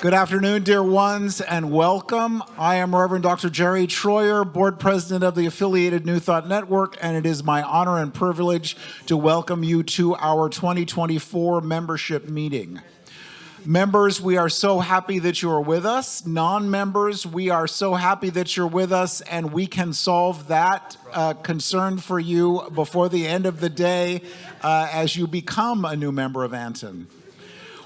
Good afternoon, dear ones, and welcome. I am Reverend Dr. Jerry Troyer, Board President of the affiliated New Thought Network, and it is my honor and privilege to welcome you to our 2024 membership meeting. Members, we are so happy that you are with us. Non-members, we are so happy that you're with us, and we can solve that concern for you before the end of the day as you become a new member of ANTN.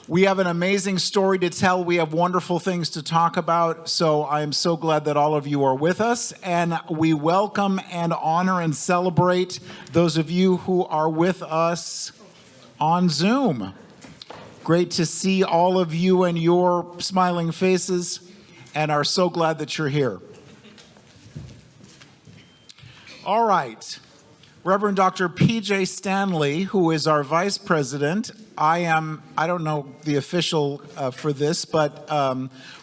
We have an amazing story to tell. We have wonderful things to talk about. So I'm so glad that all of you are with us. And we welcome and honor and celebrate those of you who are with us on Zoom. Great to see all of you and your smiling faces, and are so glad that you're here. All right. Reverend Dr. P.J. Stanley, who is our Vice President, I don't know the official for this, but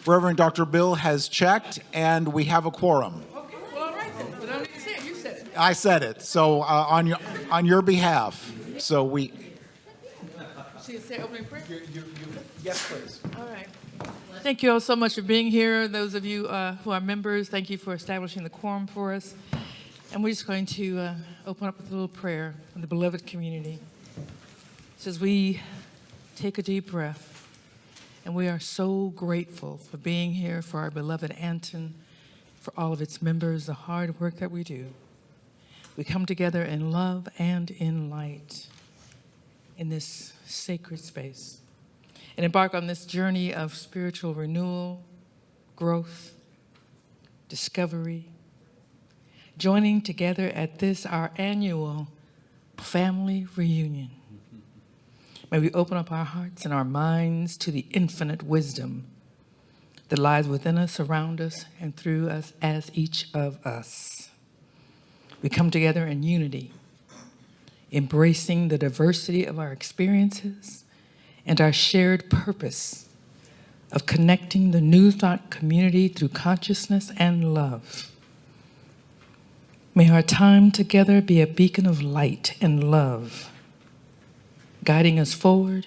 Reverend Dr. Bill has checked, and we have a quorum. Okay, well, all right then. But I don't need to say it. You said it. I said it. So on your behalf. So we. Should you say opening prayer? Yes, please. All right. Thank you all so much for being here. Those of you who are members, thank you for establishing the quorum for us. And we're just going to open up with a little prayer for the beloved community. It says, we take a deep breath, and we are so grateful for being here, for our beloved ANTN, for all of its members, the hard work that we do. We come together in love and in light in this sacred space and embark on this journey of spiritual renewal, growth, discovery, joining together at this, our annual family reunion. May we open up our hearts and our minds to the infinite wisdom that lies within us, around us, and through us as each of us. We come together in unity, embracing the diversity of our experiences and our shared purpose of connecting the New Thought community through consciousness and love. May our time together be a beacon of light and love, guiding us forward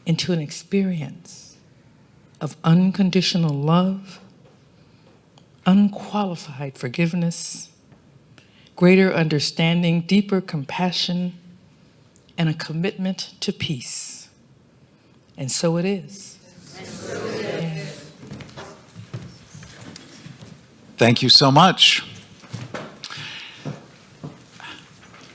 into an experience of unconditional love, unqualified forgiveness, greater understanding, deeper compassion, and a commitment to peace. And so it is. Thank you so much.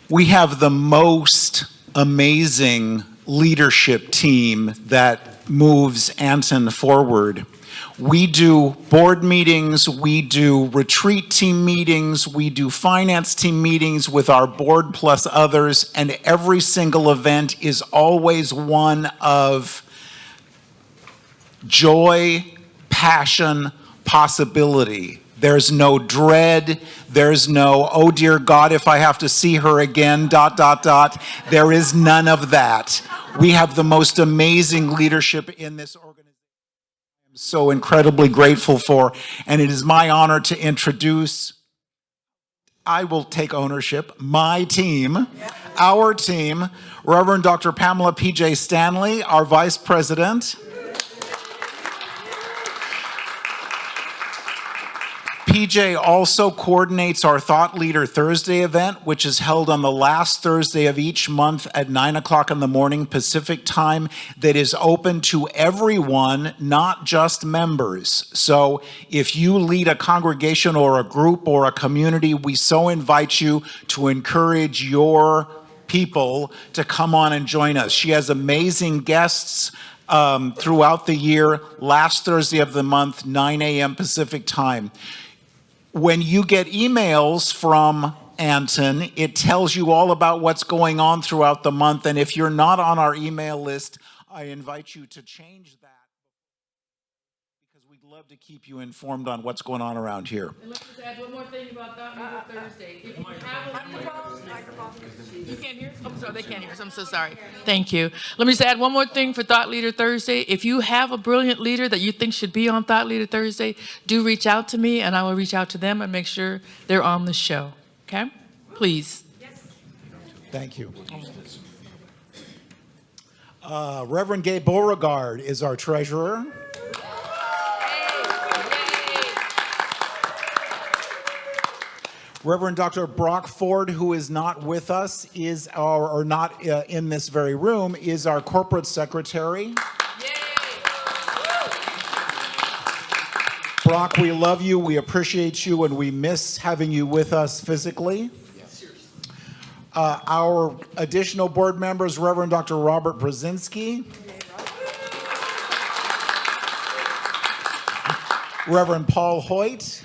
We have the most amazing leadership team that moves ANTN forward. We do board meetings, we do retreat team meetings, we do finance team meetings with our board plus others, and every single event is always one of joy, passion, possibility. There's no dread. There's no, oh dear God, if I have to see her again, ... There is none of that. We have the most amazing leadership in this organization. I'm so incredibly grateful for, and it is my honor to introduce, I will take ownership, my team, our team, Reverend Dr. Pamela P.J. Stanley, our Vice President. PJ also coordinates our Thought Leader Thursday event, which is held on the last Thursday of each month at 9 o'clock in the morning Pacific time, that is open to everyone, not just members. So if you lead a congregation or a group or a community, we so invite you to encourage your people to come on and join us. She has amazing guests throughout the year, last Thursday of the month, 9 a.m. Pacific time. When you get emails from ANTN, it tells you all about what's going on throughout the month. And if you're not on our email list, I invite you to change that, because we'd love to keep you informed on what's going on around here. And let's just add one more thing about Thought Leader Thursday. If you have you can't hear? I'm sorry, they can't hear us. I'm so sorry. Thank you. Let me just add one more thing for Thought Leader Thursday. If you have a brilliant leader that you think should be on Thought Leader Thursday, do reach out to me, and I will reach out to them and make sure they're on the show. Okay? Please. Thank you. Reverend Gabe Beauregard is our treasurer. Reverend Dr. Brock Ford, who is not with us, is our, or not in this very room, is our corporate secretary. Brock, we love you, we appreciate you, and we miss having you with us physically. Our additional board members, Reverend Dr. Robert Brzezinski, Reverend Paul Hoyt,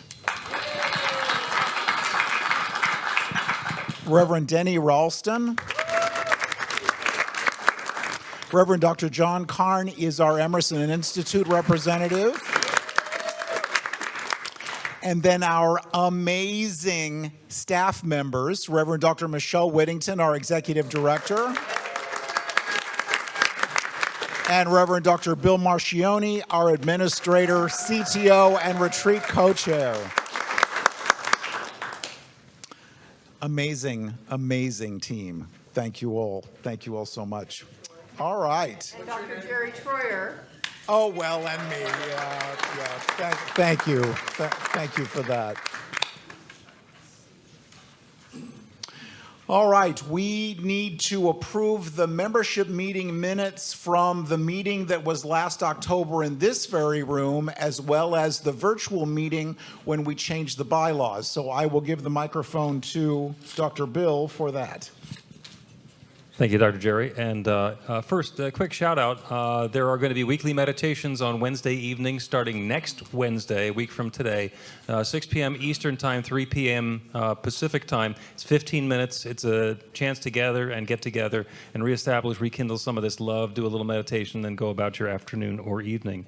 Reverend Denny Ralston, Reverend Dr. John Karn is our Emerson Institute representative. And then our amazing staff members, Reverend Dr. Michelle Whittington, our executive director, and Reverend Dr. Bill Marchioni, our administrator, CTO, and retreat co-chair. Amazing, amazing team. Thank you all. Thank you all so much. All right. And Dr. Jerry Troyer. Oh, well, and me, yeah. Thank you. Thank you for that. All right, we need to approve the membership meeting minutes from the meeting that was last October in this very room, as well as the virtual meeting when we changed the bylaws. So I will give the microphone to Dr. Bill for that. Thank you, Dr. Jerry. And first, a quick shout out. There are going to be weekly meditations on Wednesday evenings starting next Wednesday, a week from today, 6 p.m. Eastern Time, 3 p.m. Pacific Time. It's 15 minutes. It's a chance to gather and get together and reestablish, rekindle some of this love, do a little meditation, then go about your afternoon or evening.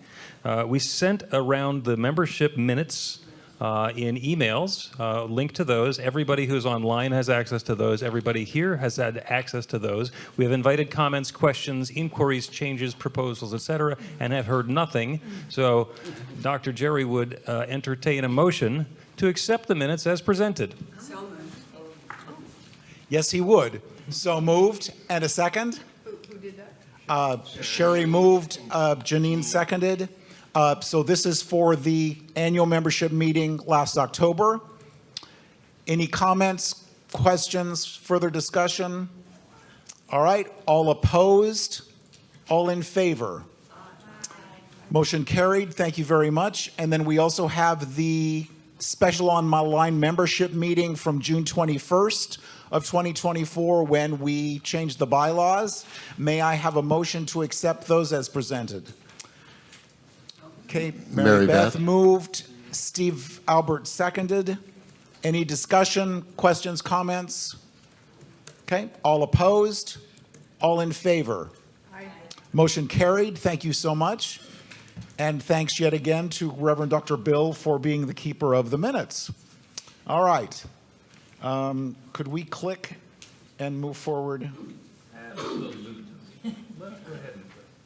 We sent around the membership minutes in emails, link to those. Everybody who's online has access to those. Everybody here has had access to those. We have invited comments, questions, inquiries, changes, proposals, etc., and have heard nothing. So Dr. Jerry would entertain a motion to accept the minutes as presented. So moved. Yes, he would. So moved. And a second? Who did that? Sherry moved, Janine seconded. So this is for the annual membership meeting last October. Any comments, questions, further discussion? All right, all opposed? All in favor? Motion carried, thank you very much. And then we also have the special online membership meeting from June 21st of 2024 when we changed the bylaws. May I have a motion to accept those as presented? Okay, Mary Beth moved, Steve Albert seconded. Any discussion, questions, comments? Okay, all opposed? All in favor? Aye. Motion carried, thank you so much. And thanks yet again to Reverend Dr. Bill for being the keeper of the minutes. All right, could we click and move forward?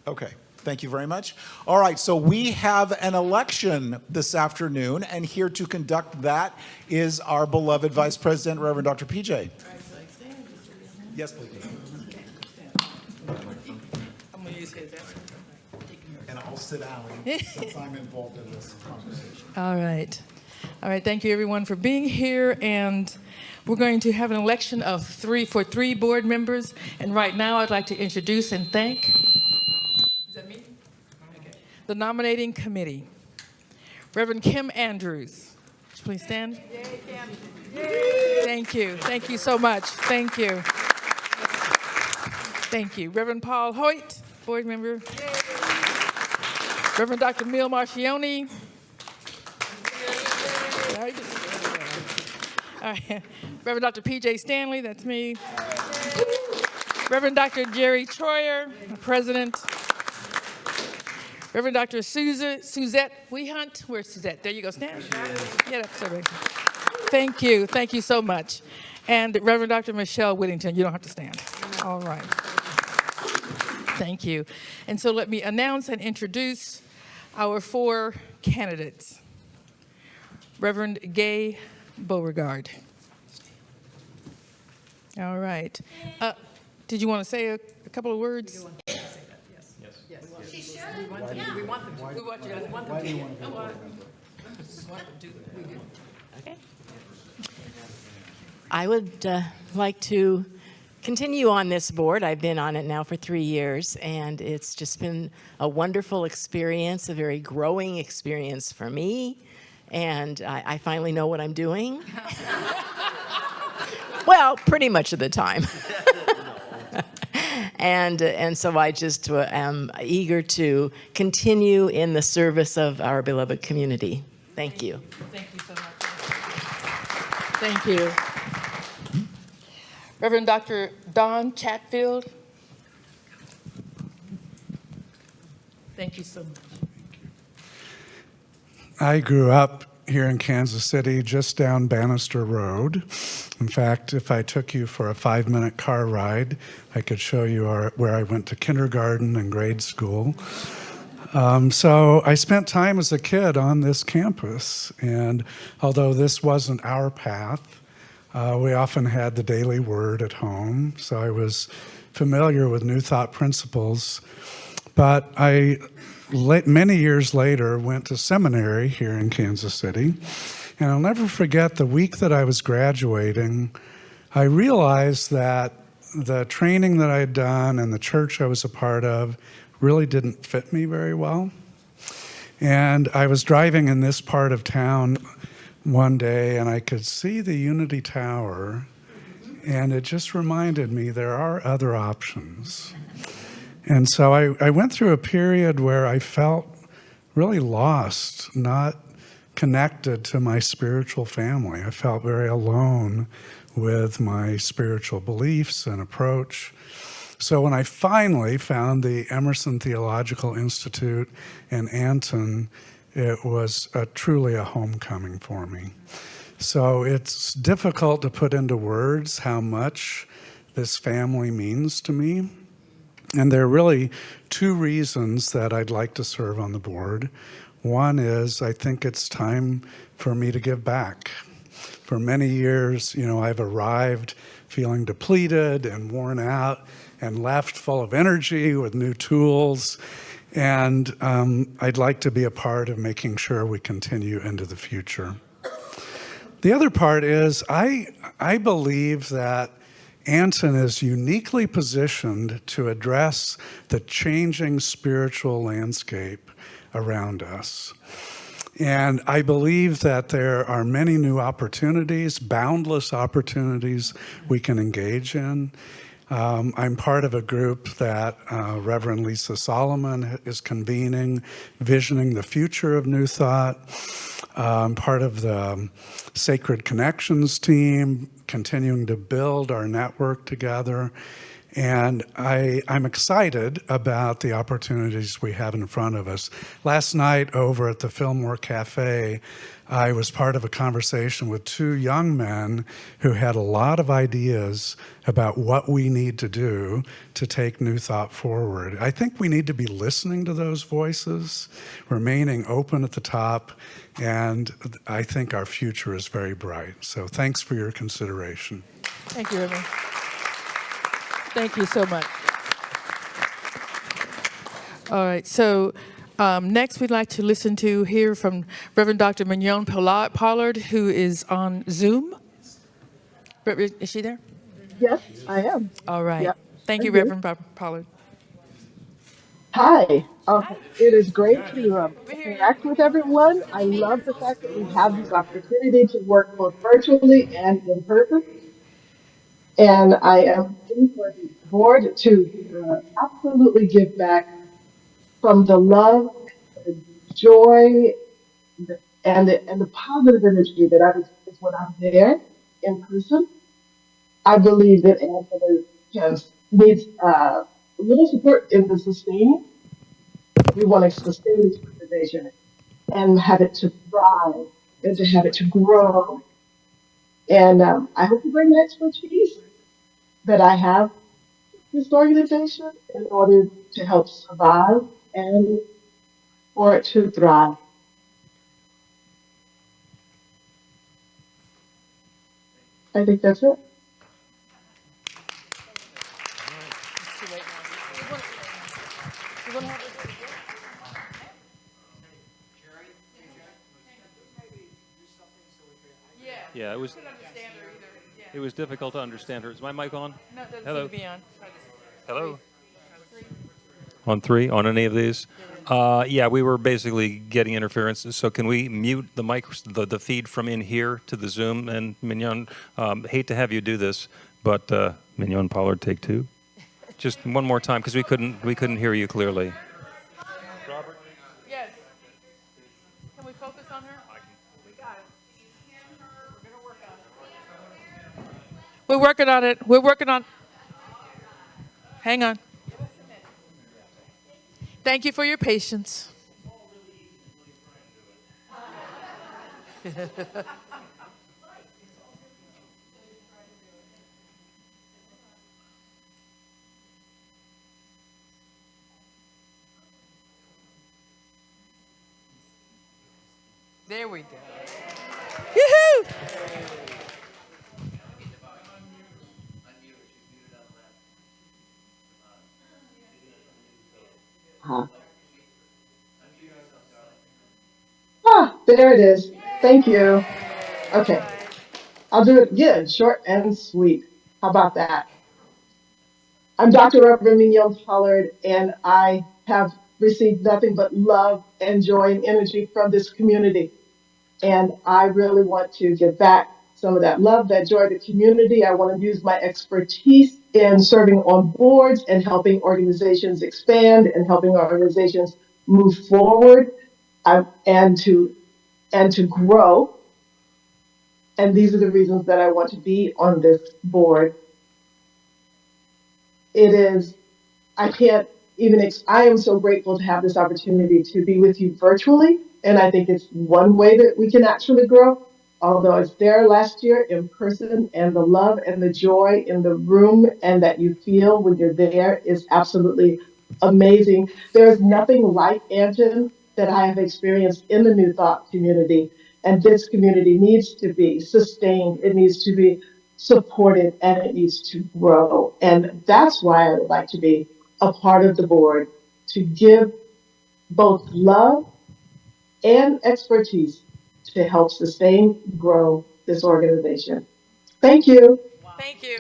Okay. Thank you very much. All right, so we have an election this afternoon, and here to conduct that is our beloved Vice President, Reverend Dr. PJ. Yes, please. I'm going to use his. And I'll sit down since I'm involved in this conversation. All right. All right, thank you everyone for being here, and we're going to have an election of three board members, and right now I'd like to introduce and thank the nominating committee. Reverend Kim Andrews. Please stand. Yay, Kim. Thank you. Thank you so much. Thank you. Thank you. Reverend Paul Hoyt, board member. Reverend Dr. Bill Marchioni. All right. Reverend Dr. PJ Stanley, that's me. Reverend Dr. Jerry Troyer, president. Reverend Dr. Suzette Wehunt. Where's Suzette? There you go. Stand. Get up, sir. Thank you. Thank you so much. And Reverend Dr. Michelle Whittington. You don't have to stand. All right. Thank you. And so let me announce and introduce our 4 candidates. Reverend Gay Beauregard. All right. Did you want to say a couple of words? We want them to. We want you to. Why do you want to be a board member? Okay. I would like to continue on this board. I've been on it now for 3 years, and it's just been a wonderful experience, a very growing experience for me, and I finally know what I'm doing. Well, pretty much of the time. And so I just am eager to continue in the service of our beloved community. Thank you. Thank you so much. Thank you. Reverend Dr. Don Chatfield. Thank you so much. I grew up here in Kansas City, just down Bannister Road. In fact, if I took you for a 5-minute car ride, I could show you where I went to kindergarten and grade school. So I spent time as a kid on this campus, and although this wasn't our path, we often had the daily word at home, so I was familiar with New Thought principles. But many years later, went to seminary here in Kansas City, and I'll never forget the week that I was graduating. I realized that the training that I had done and the church I was a part of really didn't fit me very well. And I was driving in this part of town one day, and I could see the Unity Tower, and it just reminded me there are other options. And so I went through a period where I felt really lost, not connected to my spiritual family. I felt very alone with my spiritual beliefs and approach. So when I finally found the Emerson Theological Institute in ANTN, it was truly a homecoming for me. So it's difficult to put into words how much this family means to me. And there are really 2 reasons that I'd like to serve on the board. One is I think it's time for me to give back. For many years, I've arrived feeling depleted and worn out and left full of energy with new tools. And I'd like to be a part of making sure we continue into the future. The other part is I believe that ANTN is uniquely positioned to address the changing spiritual landscape around us. And I believe that there are many new opportunities, boundless opportunities we can engage in. I'm part of a group that Reverend Lisa Solomon is convening, visioning the future of New Thought. I'm part of the Sacred Connections team, continuing to build our network together. And I'm excited about the opportunities we have in front of us. Last night over at the Fillmore Cafe, I was part of a conversation with 2 young men who had a lot of ideas about what we need to do to take New Thought forward. I think we need to be listening to those voices, remaining open at the top, and I think our future is very bright. So thanks for your consideration. Thank you, Reverend. Thank you so much. All right, so next we'd like to hear from Reverend Dr. Mignon Pollard, who is on Zoom. Is she there? Yes, I am. All right. Yep. Thank you, I'm here. Reverend Pollard. Hi. It is great to interact with everyone. I love the fact that we have this opportunity to work both virtually and in person. And I am looking for the board to absolutely give back from the love, the joy, and the positive energy that I was when I'm there in person. I believe that Anthony needs a little support in the sustaining. We want to sustain this organization and have it to thrive and to have it to grow. And I hope to bring the expertise that I have in this organization in order to help survive and for it to thrive. I think that's it. Yeah, it was difficult to understand her. Is my mic on? No, it doesn't Hello. seem to be on. Hello. On three, on any of these? Yeah, we were basically getting interference. So can we mute the mic, the feed from in here to the Zoom? And Mignon, hate to have you do this, but Mignon Pollard, take two. Just one more time, because we couldn't hear you clearly. Robert. Yes. Can we focus on her? We got it. We're working on it. We're working on. Hang on. Thank you for your patience. There we go. Yoo-hoo! Uh-huh. Ah, there it is. Thank you. Okay, I'll do it again, short and sweet. How about that? I'm Dr. Reverend Mignon Pollard, and I have received nothing but love and joy and energy from this community. And I really want to give back some of that love, that joy to the community. I want to use my expertise in serving on boards and helping organizations expand and helping organizations move forward and to grow. And these are the reasons that I want to be on this board. It is, I can't even, I am so grateful to have this opportunity to be with you virtually. And I think it's one way that we can actually grow. Although I was there last year in person, and the love and the joy in the room and that you feel when you're there is absolutely amazing. There's nothing like ANTN that I have experienced in the New Thought community. And this community needs to be sustained. It needs to be supported, and it needs to grow. And that's why I would like to be a part of the board, to give both love and expertise to help sustain, grow this organization. Thank you. Thank you.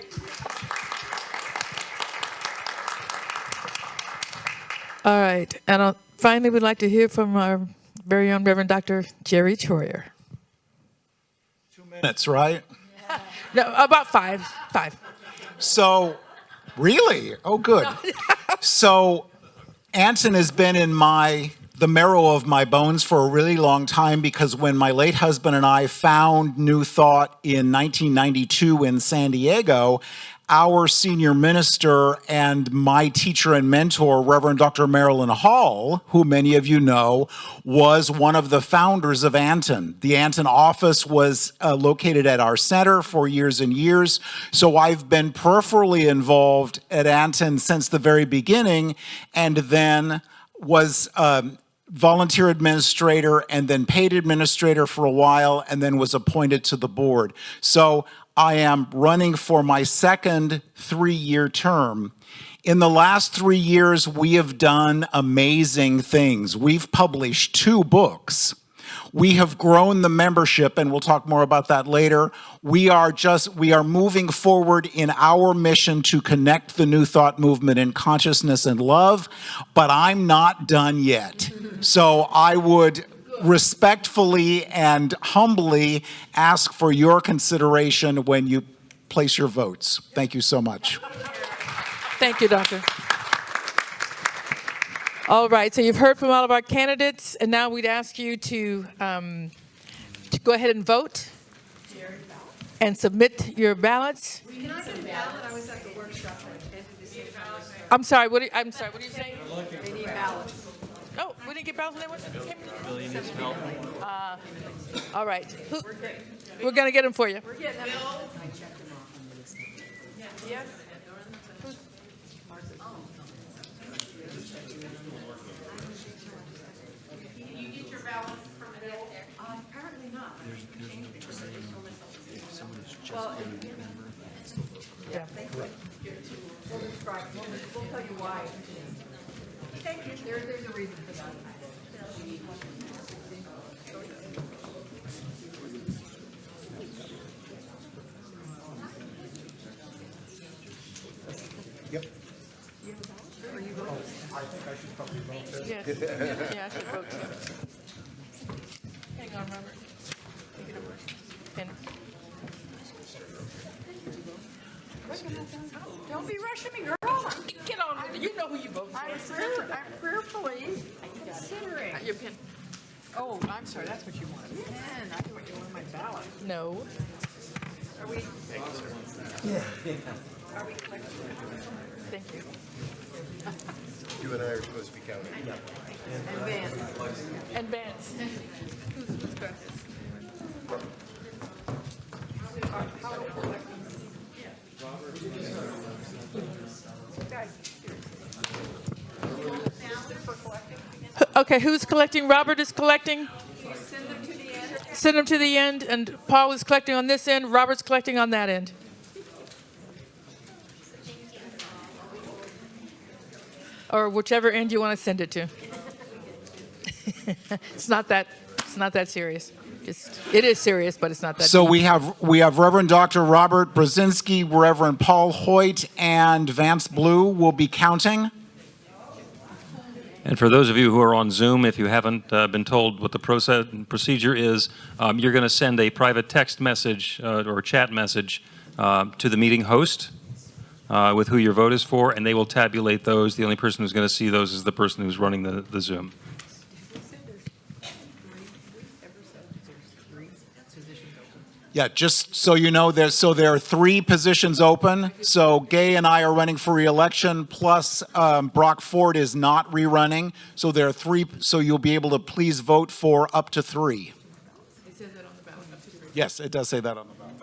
All right. And finally, we'd like to hear from our very own Reverend Dr. Jerry Troyer. 2 minutes, right? No, about five. So, really? Oh, good. So, Anson has been in the marrow of my bones for a really long time, because when my late husband and I found New Thought in 1992 in San Diego, our senior minister and my teacher and mentor, Reverend Dr. Marilyn Hall, who many of you know, was one of the founders of Anton. The Anton office was located at our center for years and years. So I've been peripherally involved at Anton since the very beginning, and then was volunteer administrator and then paid administrator for a while, and then was appointed to the board. So I am running for my second 3-year term. In the last 3 years, we have done amazing things. We've published 2 books. We have grown the membership, and we'll talk more about that later. We are moving forward in our mission to connect the New Thought movement in consciousness and love, but I'm not done yet. So I would respectfully and humbly ask for your consideration when you place your votes. Thank you so much. Thank you, Doctor. All right, so you've heard from all of our candidates, and now we'd ask you to go ahead and vote and submit your ballots. Can I get a ballot? I was at the workshop. I'm sorry, what are you saying? They need ballots. Oh, we didn't get ballots when they went? All right. We're going to get them for you. We're getting them. Yes. You get your ballots from Bill? Apparently not. Well, yeah. We'll describe, we'll tell you why. Thank you. There's a reason for that. I should vote too. Hang on, Robert. Take it over. Pen. Don't be rushing me, girl. Get on with it. You know who you vote for. I'm prayerfully considering. Your pen. Oh, I'm sorry, that's what you want. Pen, I thought you wanted my ballot. No. Are we? Are we collecting? Thank you. You and I are supposed to be counting. And then, And Vance. Who's got this? Okay, who's collecting? Robert is collecting. send them to the end. Send them to the end, and Paul is collecting on this end. Robert's collecting on that end. Or whichever end you want to send it to. It's not that serious. It is serious, but it's not that. So deep. we have Reverend Dr. Robert Brzezinski, Reverend Paul Hoyt, and Vance Blue will be counting. And for those of you who are on Zoom, if you haven't been told what the procedure is, you're going to send a private text message or chat message to the meeting host with who your vote is for, and they will tabulate those. The only person who's going to see those is the person who's running the Zoom. Yeah, just so you know, there are 3 positions open. So Gay and I are running for re-election, plus Brock Ford is not rerunning. So there are 3. So you'll be able to please vote for up to 3. It says that on the ballot. Up to 3. Yes, it does say that on the ballot.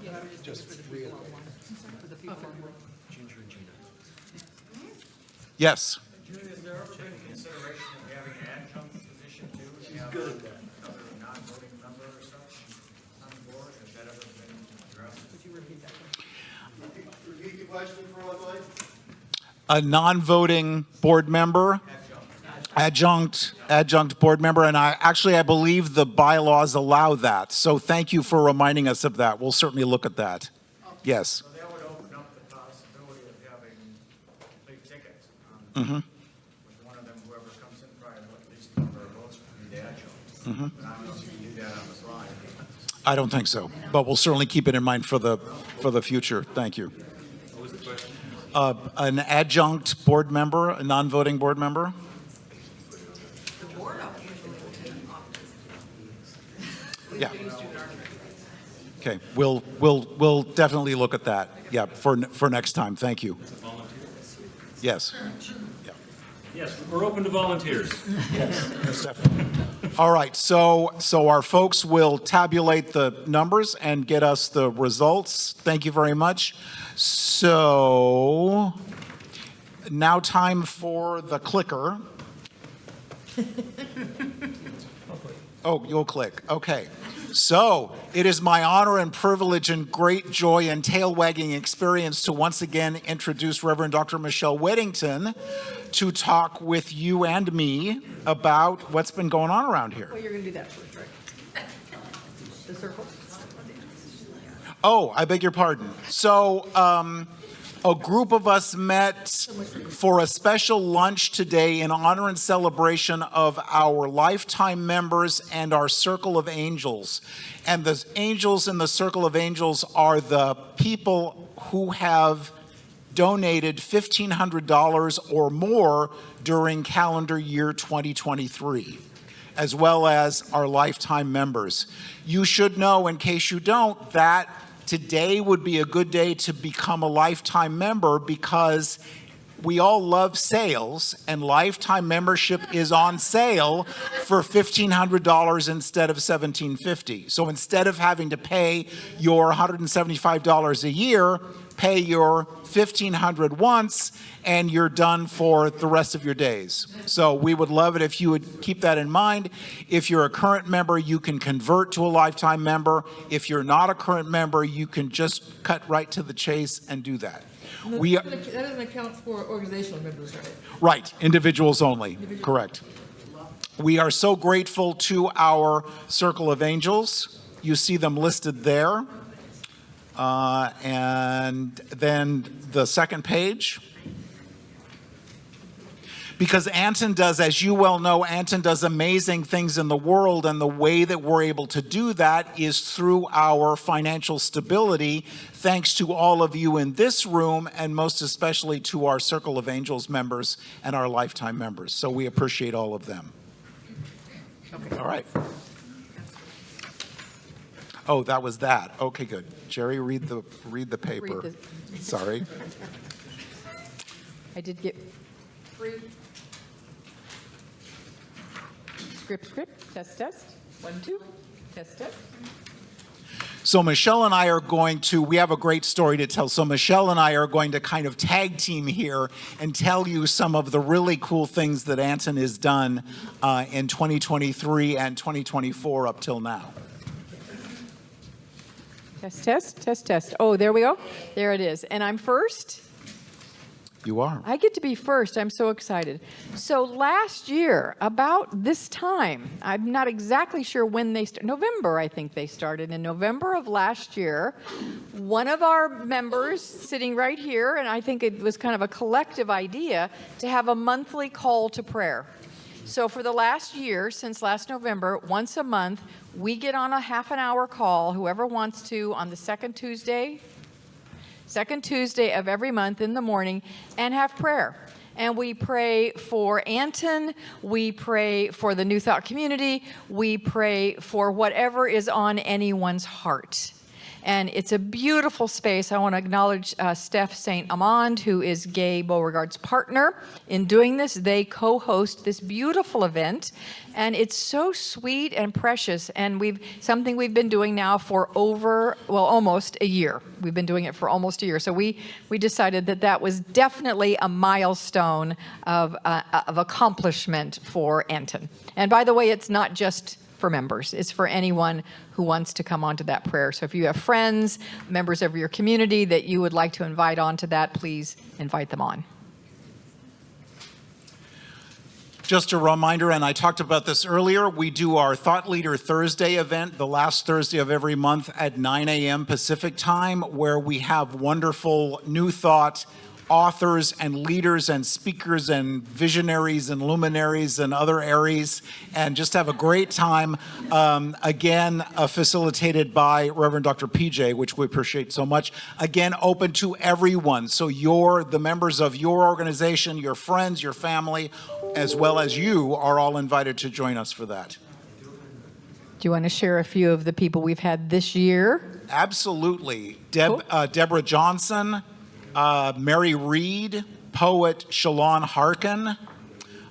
Yes. Has there ever been consideration of having an adjunct position too? If you have another non-voting member or such on the board? Has that ever been addressed? Could you repeat that? Repeat the question for online. A non-voting board member, adjunct board member, and I believe the bylaws allow that. So thank you for reminding us of that. We'll certainly look at that. Yes. So that would open up the possibility of having big tickets. Mm-hmm. With one of them, whoever comes in probably at least number of votes would be the adjunct. But I don't know if you can do that on the fly. I don't think so, but we'll certainly keep it in mind for the future. Thank you. What was the question? An adjunct board member, a non-voting board member? Yeah. Okay, we'll definitely look at that. Yeah, for next time. Thank you. Yes. Yeah. Yes, we're open to volunteers. Yes, definitely. All right, so our folks will tabulate the numbers and get us the results. Thank you very much. So now time for the clicker. Oh, you'll click. Okay. So it is my honor and privilege and great joy and tail-wagging experience to once again introduce Reverend Dr. Michelle Weddington to talk with you and me about what's been going on around here. Well, you're going to do that first, right? The circle? Oh, I beg your pardon. So a group of us met for a special lunch today in honor and celebration of our lifetime members and our Circle of Angels. And the angels in the Circle of Angels are the people who have donated $1,500 or more during calendar year 2023, as well as our lifetime members. You should know, in case you don't, that today would be a good day to become a lifetime member because we all love sales, and lifetime membership is on sale for $1,500 instead of $1,750. So instead of having to pay your $175 a year, pay your $1,500 once, and you're done for the rest of your days. So we would love it if you would keep that in mind. If you're a current member, you can convert to a lifetime member. If you're not a current member, you can just cut right to the chase and do that. That doesn't account for organizational members, right? Right, individuals only, correct. We are so grateful to our Circle of Angels. You see them listed there. And then the second page. Because Anton does, as you well know, Anton does amazing things in the world, and the way that we're able to do that is through our financial stability, thanks to all of you in this room, and most especially to our Circle of Angels members and our lifetime members. So we appreciate all of them. All right. Oh, that was that. Okay, good. Jerry, read the paper. Sorry. I did get free. Script, test, 1, 2, test. So Michelle and I are going to, we have a great story to tell. So Michelle and I are going to kind of tag team here and tell you some of the really cool things that Anton has done in 2023 and 2024 up till now. Test. Oh, there we go. There it is. And I'm first. You are. I get to be first. I'm so excited. So last year, about this time, I'm not exactly sure when they started. November, I think they started. In November of last year, one of our members sitting right here, and I think it was kind of a collective idea, to have a monthly call to prayer. So for the last year, since last November, once a month, we get on a half-an-hour call, whoever wants to, on the second Tuesday of every month in the morning, and have prayer. And we pray for Anton, we pray for the New Thought community, we pray for whatever is on anyone's heart. And it's a beautiful space. I want to acknowledge Steph St. Amand, who is Gay Beauregard's partner in doing this. They co-host this beautiful event, and it's so sweet and precious. And something we've been doing now for almost a year. We've been doing it for almost a year. So we decided that was definitely a milestone of accomplishment for Anton. And by the way, it's not just for members. It's for anyone who wants to come onto that prayer. So if you have friends, members of your community that you would like to invite onto that, please invite them on. Just a reminder, and I talked about this earlier, we do our Thought Leader Thursday event the last Thursday of every month at 9 a.m. Pacific time, where we have wonderful New Thought authors and leaders and speakers and visionaries and luminaries and other Aries, and just have a great time. Again, facilitated by Reverend Dr. PJ, which we appreciate so much. Again, open to everyone. So the members of your organization, your friends, your family, as well as you, are all invited to join us for that. Do you want to share a few of the people we've had this year? Absolutely. Cool. Deborah Johnson, Mary Reed, poet Shalon Harkin,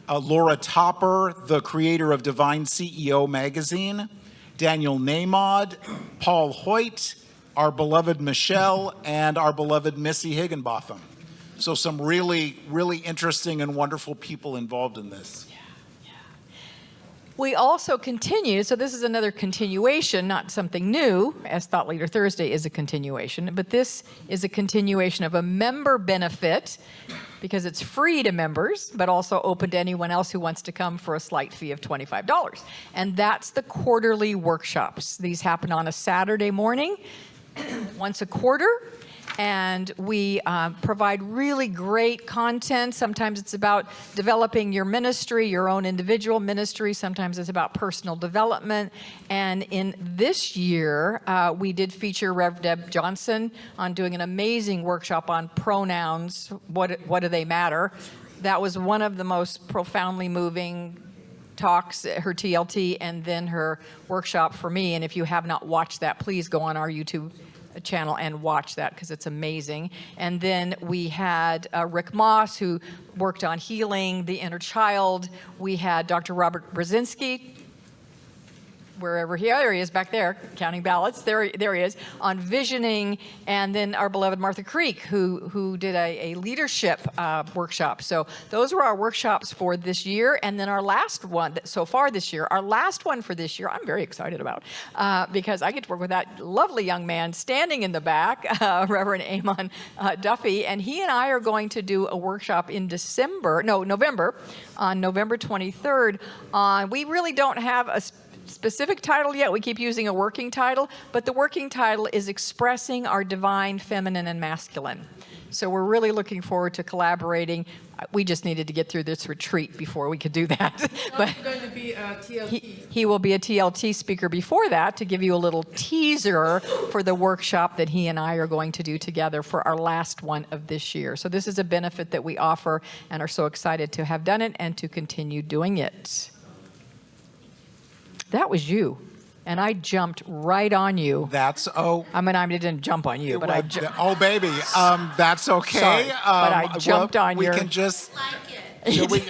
Laura Topper, the creator of Divine CEO magazine, Daniel Namod, Paul Hoyt, our beloved Michelle, and our beloved Missy Higginbotham. So some really, really interesting and wonderful people involved in this. We also continue, so this is another continuation, not something new, as Thought Leader Thursday is a continuation, but this is a continuation of a member benefit, because it's free to members, but also open to anyone else who wants to come for a slight fee of $25. And that's the quarterly workshops. These happen on a Saturday morning, once a quarter. And we provide really great content. Sometimes it's about developing your ministry, your own individual ministry. Sometimes it's about personal development. And in this year, we did feature Rev. Deb Johnson on doing an amazing workshop on pronouns. What do they matter? That was one of the most profoundly moving talks, her TLT, and then her workshop for me. And if you have not watched that, please go on our YouTube channel and watch that, because it's amazing. And then we had Rick Moss, who worked on healing the inner child. We had Dr. Robert Brzezinski, wherever there he is back there, counting ballots. There he is, on visioning. And then our beloved Martha Creek, who did a leadership workshop. So those were our workshops for this year. And then our last one, so far this year, our last one for this year, I'm very excited about, because I get to work with that lovely young man standing in the back, Reverend Amon Duffy. And he and I are going to do a workshop in November, on November 23rd. We really don't have a specific title yet. We keep using a working title, but the working title is Expressing Our Divine Feminine and Masculine. So we're really looking forward to collaborating. We just needed to get through this retreat before we could do that. But He's going to be TLT. he will be a TLT speaker before that to give you a little teaser for the workshop that he and I are going to do together for our last one of this year. So this is a benefit that we offer and are so excited to have done it and to continue doing it. That was you. And I jumped right on you. That's I mean, I didn't jump on you, but I jumped. oh baby, that's okay. Sorry, but I jumped on we your- can just. Should we-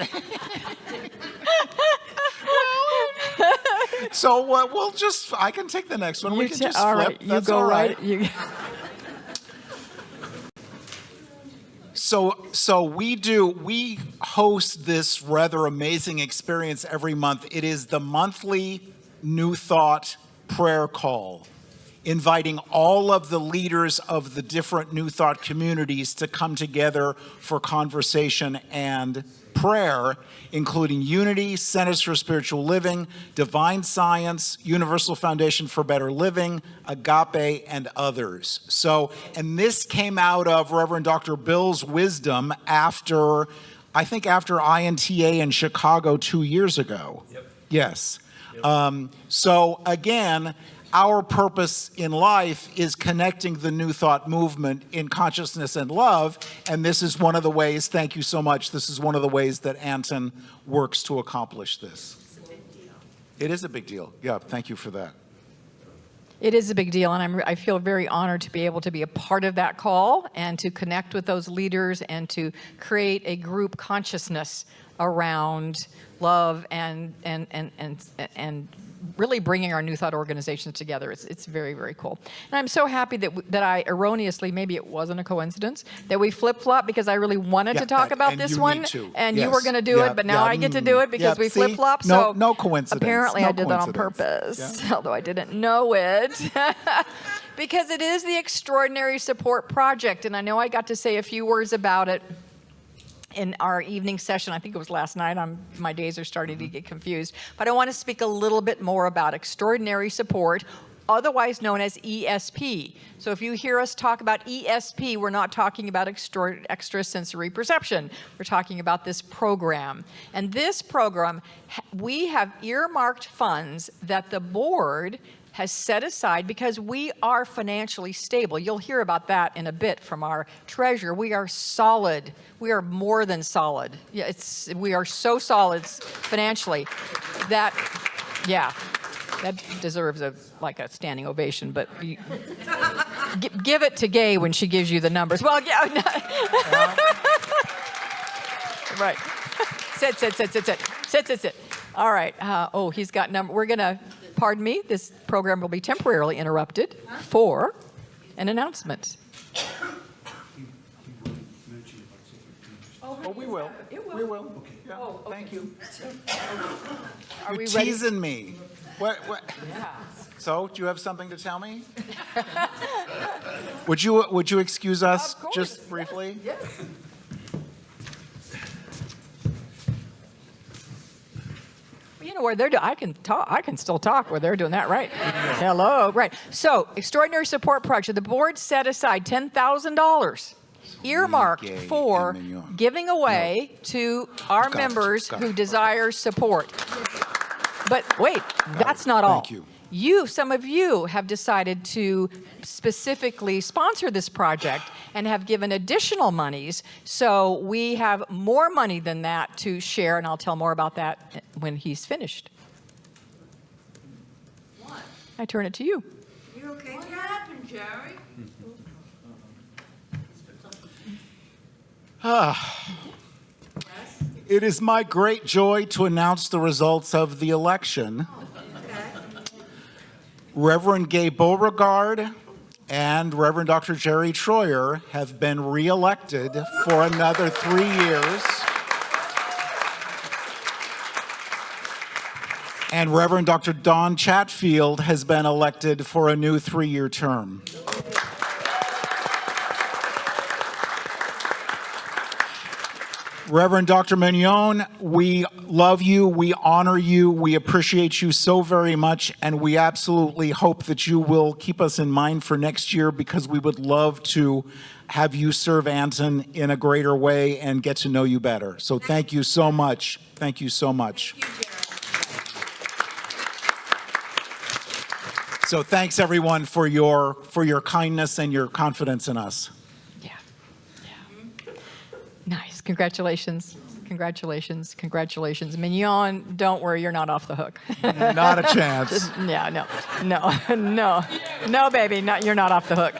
So we'll just. I can take the next one. We can just all flip. right, you That's go all right. You, So we host this rather amazing experience every month. It is the monthly New Thought prayer call, inviting all of the leaders of the different New Thought communities to come together for conversation and prayer, including Unity, Centers for Spiritual Living, Divine Science, Universal Foundation for Better Living, Agape, and others. So, and this came out of Reverend Dr. Bill's wisdom after INTA in Chicago 2 years ago. Yep. Yes. Yep. So again, our purpose in life is connecting the New Thought movement in consciousness and love, and this is one of the ways, thank you so much, this is one of the ways that ANTN works to accomplish this. It's a big deal. It is a big deal. Yeah, thank you for that. It is a big deal, and I feel very honored to be able to be a part of that call and to connect with those leaders and to create a group consciousness around love and really bringing our New Thought organizations together. It's very, very cool. And I'm so happy that I erroneously, maybe it wasn't a coincidence, that we flip-flop because I really wanted to talk about this one. And you were going to do it, but now I get to do it because we flip-flop. So no coincidence. Apparently No I did that on coincidence. purpose, although I didn't know it. Because it is the Extraordinary Support Project, and I know I got to say a few words about it in our evening session. I think it was last night. My days are starting to get confused. But I want to speak a little bit more about Extraordinary Support, otherwise known as ESP. So if you hear us talk about ESP, we're not talking about extrasensory perception. We're talking about this program. And this program, we have earmarked funds that the board has set aside because we are financially stable. You'll hear about that in a bit from our treasurer. We are solid. We are more than solid. Yeah, we are so solid financially that, yeah, that deserves a standing ovation. But give it to Gay when she gives you the numbers. Well, yeah, right. Sit. All right. He's got number. We're gonna. Pardon me, this program will be temporarily interrupted for an announcement. Oh, we will. We will. Okay. Yeah. Thank you. Are we You're ready? teasing me. What? Yeah. So, do you have something to tell me? Would you excuse us Of course. just briefly? Yes. You know where they're doing. I can still talk where they're doing that, right? Hello, right. So, Extraordinary Support Project. The board set aside $10,000 earmarked Gay for and Mignon. giving away to our Got it, members got who it. desire support. But wait, that's not all. Thank you. Some of you have decided to specifically sponsor this project and have given additional monies. So we have more money than that to share, and I'll tell more about that when he's finished. What? I turn it to you. You okay? What happened, Jerry? It is my great joy to announce the results of the election. Reverend Gay Beauregard and Reverend Dr. Jerry Troyer have been reelected for another 3 years. And Reverend Dr. Don Chatfield has been elected for a new 3-year term. Reverend Dr. Mignon, we love you, we honor you, we appreciate you so very much, and we absolutely hope that you will keep us in mind for next year, because we would love to have you serve Anton in a greater way and get to know you better. So thank you so much. Thank you so much. So thanks everyone for your kindness and your confidence in us. Yeah. Nice. Congratulations. Congratulations. Congratulations. Mignon, don't worry, you're not off the hook. Not a chance. No, baby, you're not off the hook.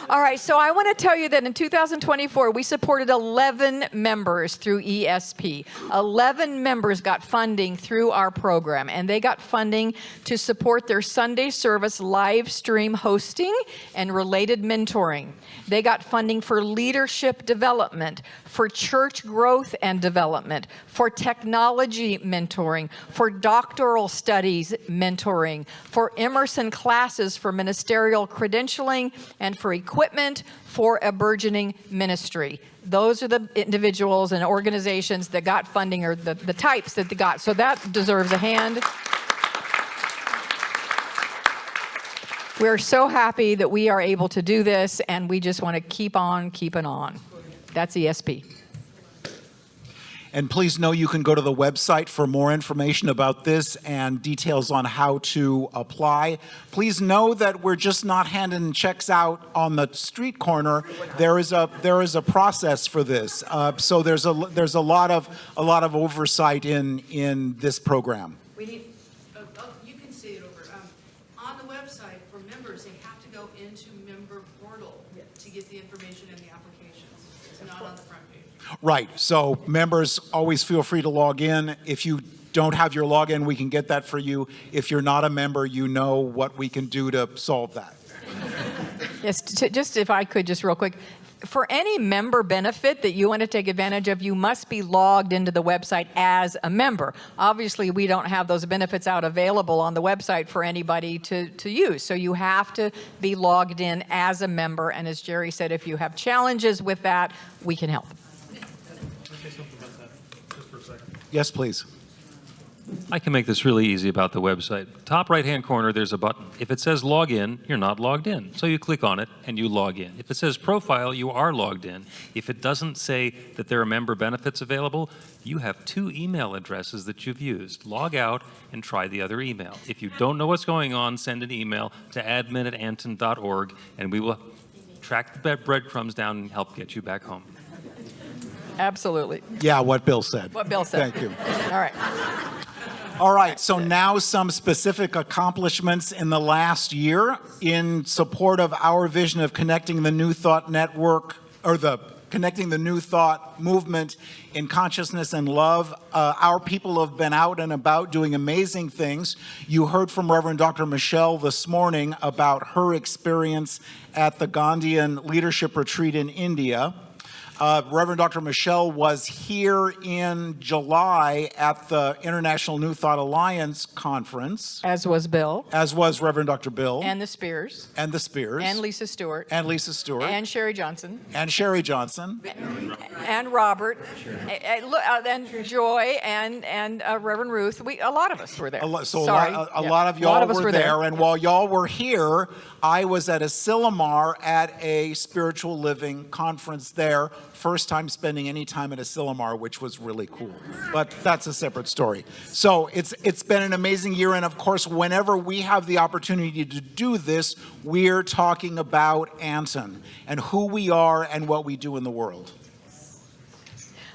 All right, so I want to tell you that in 2024, we supported 11 members through ESP. 11 members got funding through our program, and they got funding to support their Sunday service live stream hosting and related mentoring. They got funding for leadership development, for church growth and development, for technology mentoring, for doctoral studies mentoring, for Emerson classes for ministerial credentialing, and for equipment for a burgeoning ministry. Those are the individuals and organizations that got funding, or the types that they got. So that deserves a hand. We're so happy that we are able to do this, and we just want to keep on keeping on. That's ESP. And please know you can go to the website for more information about this and details on how to apply. Please know that we're just not handing checks out on the street corner. There is a process for this. So there's a lot of oversight in this program. We need, you can see it over, on the website for members, they have to go into member portal to get the information and the applications. It's not on the front page. Right. So members, always feel free to log in. If you don't have your login, we can get that for you. If you're not a member, you know what we can do to solve that. Yes, just if I could, just real quick. For any member benefit that you want to take advantage of, you must be logged into the website as a member. Obviously, we don't have those benefits out available on the website for anybody to use. So you have to be logged in as a member. And as Jerry said, if you have challenges with that, we can help. Yes, please. I can make this really easy about the website. Top right-hand corner, there's a button. If it says log in, you're not logged in. So you click on it and you log in. If it says profile, you are logged in. If it doesn't say that there are member benefits available, you have 2 email addresses that you've used. Log out and try the other email. If you don't know what's going on, send an email to admin@anton.org, and we will track the breadcrumbs down and help get you back home. Absolutely. Yeah, what Bill said. What Bill said. Thank you. All right. All right, so now some specific accomplishments in the last year in support of our vision of connecting the New Thought Network, or connecting the New Thought movement in consciousness and love. Our people have been out and about doing amazing things. You heard from Reverend Dr. Michelle this morning about her experience at the Gandhian Leadership Retreat in India. Reverend Dr. Michelle was here in July at the International New Thought Alliance conference. As was Bill. As was Reverend Dr. Bill. And the Spears. And the Spears. And Lisa Stewart. And Lisa Stewart. And Sherry Johnson. And Sherry Johnson. And Robert. And Joy and Reverend Ruth. A lot of us were there. A lot of y'all were there. And while y'all were here, I was at Asilomar at a spiritual living conference there. First time spending any time at Asilomar, which was really cool. But that's a separate story. So it's been an amazing year. And of course, whenever we have the opportunity to do this, we're talking about Anton and who we are and what we do in the world.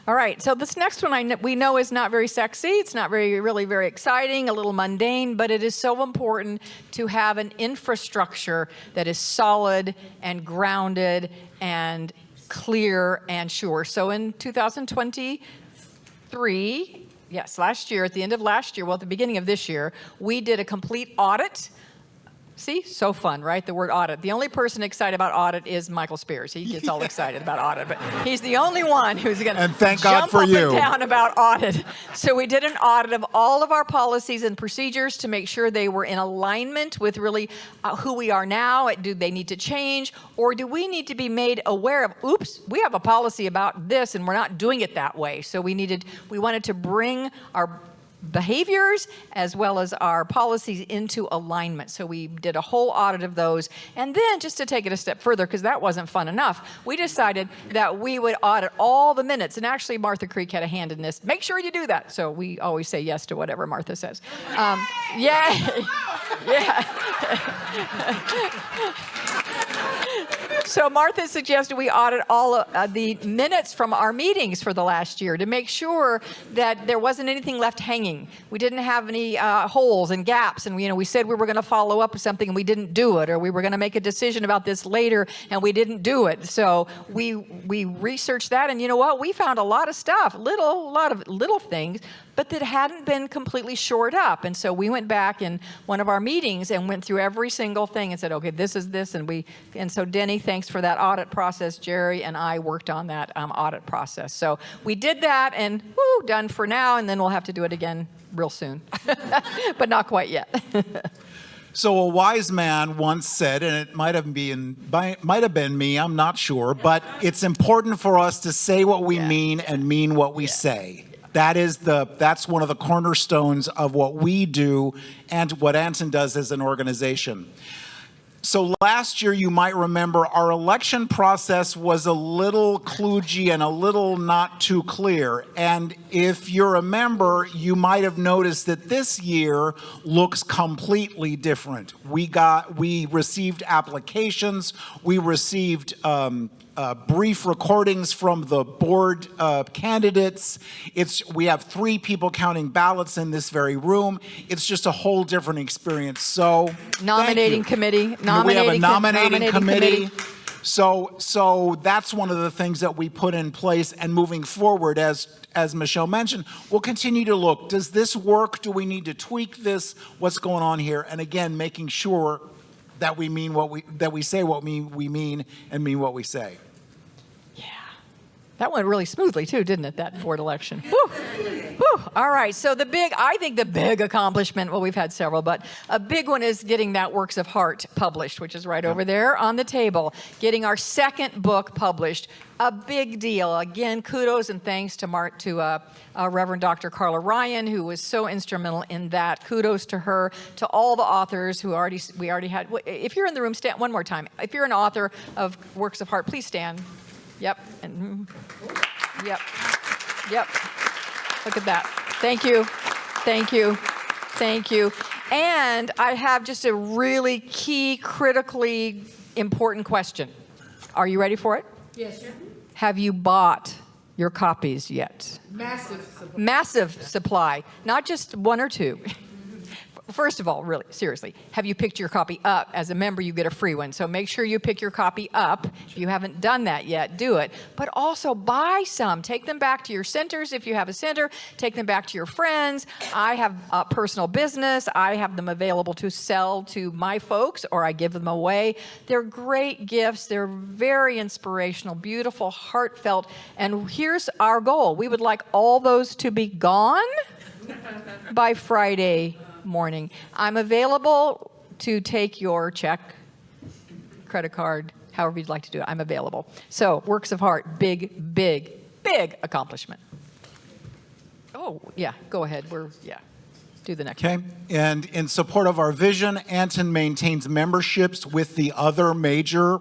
All right, so this next one we know is not very sexy. It's not really very exciting, a little mundane, but it is so important to have an infrastructure that is solid and grounded and clear and sure. So in 2023, yes, last year, at the end of last year, well, at the beginning of this year, we did a complete audit See, so fun, right? The word audit. The only person excited about audit is Michael Spears. He gets all excited about audit, but he's the only one who's going to thank God jump for up you. and down about audit. So we did an audit of all of our policies and procedures to make sure they were in alignment with really who we are now. Do they need to change, or do we need to be made aware of, oops, we have a policy about this and we're not doing it that way. So we wanted to bring our behaviors as well as our policies into alignment. So we did a whole audit of those. And then just to take it a step further, because that wasn't fun enough, we decided that we would audit all the minutes. And actually, Martha Creek had a hand in this. Make sure you do that. So we always say yes to whatever Martha says. Yeah. So Martha suggested we audit all of the minutes from our meetings for the last year to make sure that there wasn't anything left hanging. We didn't have any holes and gaps, and we said we were going to follow up with something and we didn't do it, or we were going to make a decision about this later and we didn't do it. So we researched that, and you know what? We found a lot of stuff, a lot of little things, but that hadn't been completely shored up. And so we went back in one of our meetings and went through every single thing and said, okay, this is this. And so Denny, thanks for that audit process. Jerry and I worked on that audit process. So we did that, and done for now. And then we'll have to do it again real soon, but not quite yet. So a wise man once said, and it might have been me, I'm not sure, but it's important for us to say what we mean and mean what we say. That's one of the cornerstones of what we do and what ANTN does as an organization. So last year, you might remember, our election process was a little kludgy and a little not too clear. And if you're a member, you might have noticed that this year looks completely different. We received applications, we received brief recordings from the board candidates. We have 3 people counting ballots in this very room. It's just a whole different experience. So Nominating committee. We have a nominating committee. So that's one of the things that we put in place, and moving forward, as Michelle mentioned, we'll continue to look. Does this work? Do we need to tweak this? What's going on here? And again, making sure that we mean that we say what we mean and mean what we say. Yeah. That went really smoothly too, didn't it, that board election? Whew. Whew. All right, so I think the big accomplishment, well, we've had several, but a big one is getting that Works of Heart published, which is right over there on the table. Getting our 2nd book published, a big deal. Again, kudos and thanks to Reverend Dr. Carla Ryan, who was so instrumental in that. Kudos to her, to all the authors who we already had. If you're in the room, stand one more time. If you're an author of Works of Heart, please stand. Yep. Yep. Yep. Look at that. Thank you. Thank you. Thank you. And I have just a really key, critically important question. Are you ready for it? Yes. Have you bought your copies yet? Massive support. Massive supply, not just 1 or 2. First of all, really, seriously, have you picked your copy up? As a member, you get a free one. So make sure you pick your copy up. If you haven't done that yet, do it. But also buy some. Take them back to your centers if you have a center. Take them back to your friends. I have a personal business. I have them available to sell to my folks, or I give them away. They're great gifts. They're very inspirational, beautiful, heartfelt. And here's our goal. We would like all those to be gone by Friday morning. I'm available to take your check, credit card, however you'd like to do it. I'm available. So, Works of Heart, big, big, big accomplishment. Oh, yeah, go ahead. Do the next one. Okay, and in support of our vision, ANTN maintains memberships with the other major,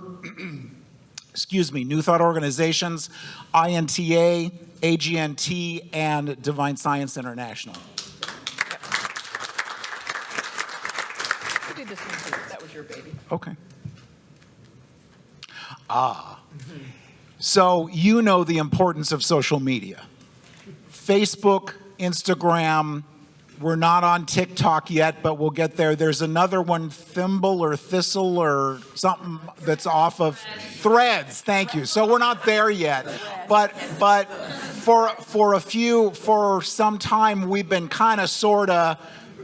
New Thought organizations, INTA, AGNT, and Divine Science International. This one too. That was your baby. Okay. So you know the importance of social media. Facebook, Instagram, we're not on TikTok yet, but we'll get there. There's another one, Thimble or Thistle or something that's off of Threads. Thank you. So we're not there yet. But for some time, we've been kind of sort of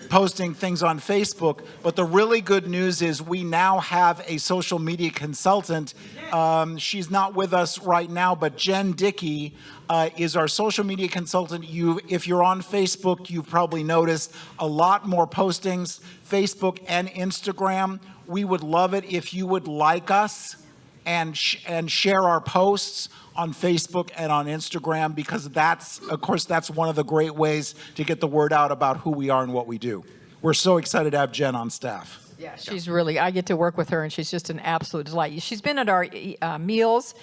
posting things on Facebook. But the really good news is we now have a social media consultant. She's not with us right now, but Jen Dickey is our social media consultant. If you're on Facebook, you've probably noticed a lot more postings, Facebook and Instagram. We would love it if you would like us and share our posts on Facebook and on Instagram, because that's one of the great ways to get the word out about who we are and what we do. We're so excited to have Jen on staff. Yeah, she's really, I get to work with her, and she's just an absolute delight. She's been at our meals.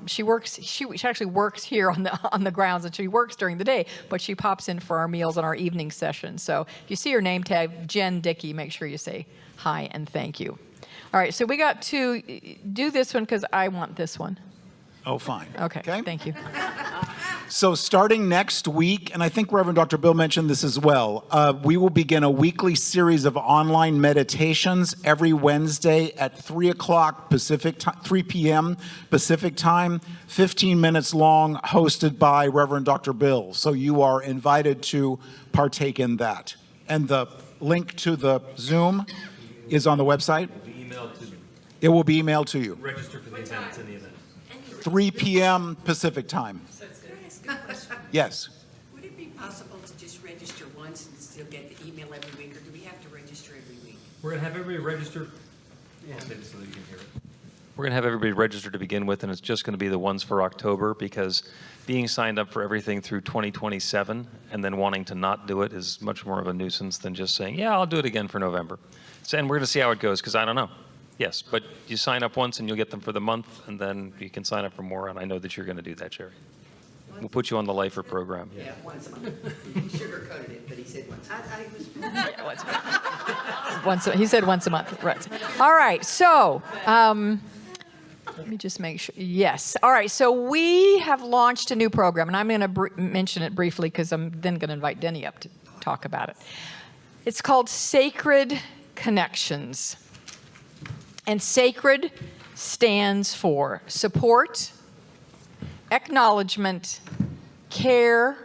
She actually works here on the grounds, and she works during the day, but she pops in for our meals and our evening sessions. So if you see her name tag, Jen Dickey, make sure you say hi and thank you. All right, so we got to do this one because I want this one. Oh, fine. Okay, thank you. So starting next week, and I think Reverend Dr. Bill mentioned this as well, we will begin a weekly series of online meditations every Wednesday at 3 p.m. Pacific time, 15 minutes long, hosted by Reverend Dr. Bill. So you are invited to partake in that. And the link to the Zoom is on the website. It will be emailed to you. Register for the attendance in the event. 3 p.m. Pacific time. Can I ask a question? Yes. Would it be possible to just register once and still get the email every week, or do we have to register every week? We're going to have everybody register. Yeah. So that you can hear it. We're going to have everybody register to begin with, and it's just going to be the ones for October, because being signed up for everything through 2027 and then wanting to not do it is much more of a nuisance than just saying, yeah, I'll do it again for November. So, and we're going to see how it goes, because I don't know. Yes, but you sign up once and you'll get them for the month, and then you can sign up for more, and I know that you're going to do that, Sherry. We'll put you on the Lifer program. Yeah, once a month. He sugarcoated it, but he said once. He said once a month. Right. All right. So let me just make sure. Yes. All right. So we have launched a new program, and I'm going to mention it briefly because I'm then going to invite Denny up to talk about it. It's called Sacred Connections. And sacred stands for support, acknowledgement, care,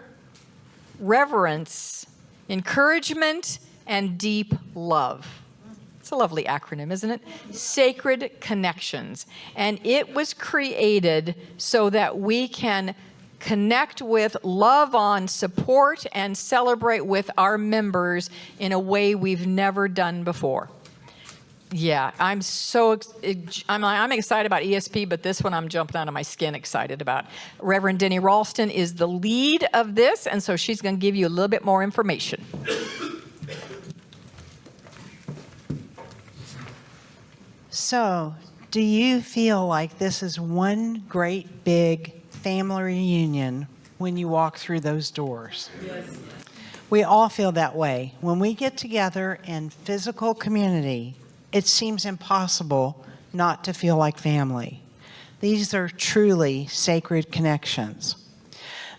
reverence, encouragement, and deep love. It's a lovely acronym, isn't it? Sacred Connections. And it was created so that we can connect with, love on, support, and celebrate with our members in a way we've never done before. Yeah, I'm excited about ESP, but this one I'm jumping out of my skin excited about. Reverend Denny Ralston is the lead of this, and so she's going to give you a little bit more information. So, do you feel like this is one great big family reunion when you walk through those doors? Yes. We all feel that way. When we get together in physical community, it seems impossible not to feel like family. These are truly sacred connections.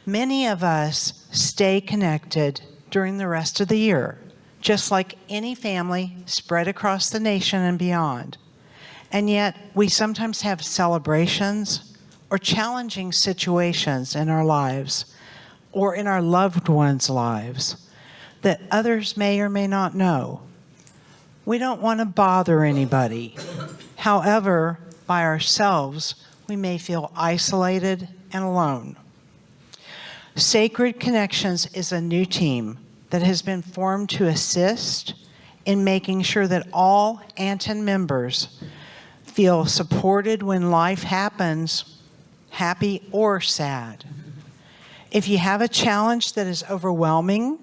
Many of us stay connected during the rest of the year, just like any family spread across the nation and beyond. And yet, we sometimes have celebrations or challenging situations in our lives or in our loved ones' lives that others may or may not know. We don't want to bother anybody. However, by ourselves, we may feel isolated and alone. Sacred Connections is a new team that has been formed to assist in making sure that all ANTN members feel supported when life happens, happy or sad. If you have a challenge that is overwhelming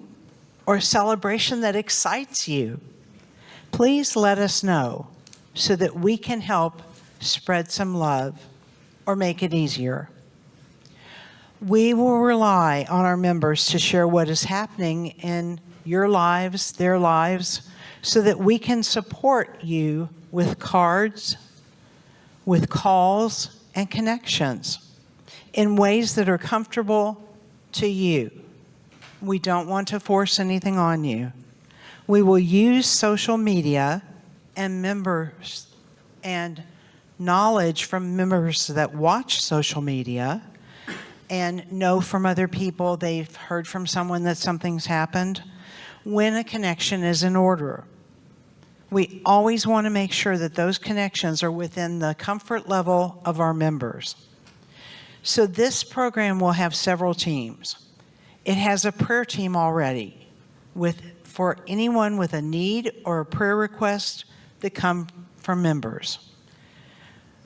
or a celebration that excites you, please let us know so that we can help spread some love or make it easier. We will rely on our members to share what is happening in your lives, their lives, so that we can support you with cards, with calls, and connections in ways that are comfortable to you. We don't want to force anything on you. We will use social media and members and knowledge from members that watch social media and know from other people they've heard from someone that something's happened. when a connection is in order. We always want to make sure that those connections are within the comfort level of our members. So this program will have several teams. It has a prayer team already for anyone with a need or a prayer request that come from members.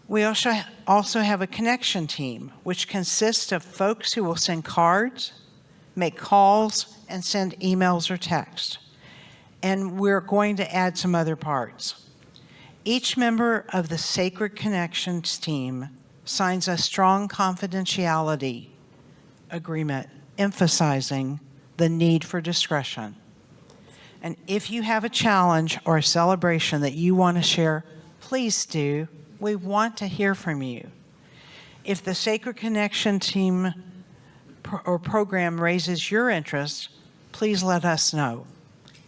We also have a connection team, which consists of folks who will send cards, make calls, and send emails or text. And we're going to add some other parts. Each member of the Sacred Connections team signs a strong confidentiality agreement emphasizing the need for discretion. And if you have a challenge or a celebration that you want to share, please do. We want to hear from you. If the Sacred Connection team or program raises your interest, please let us know.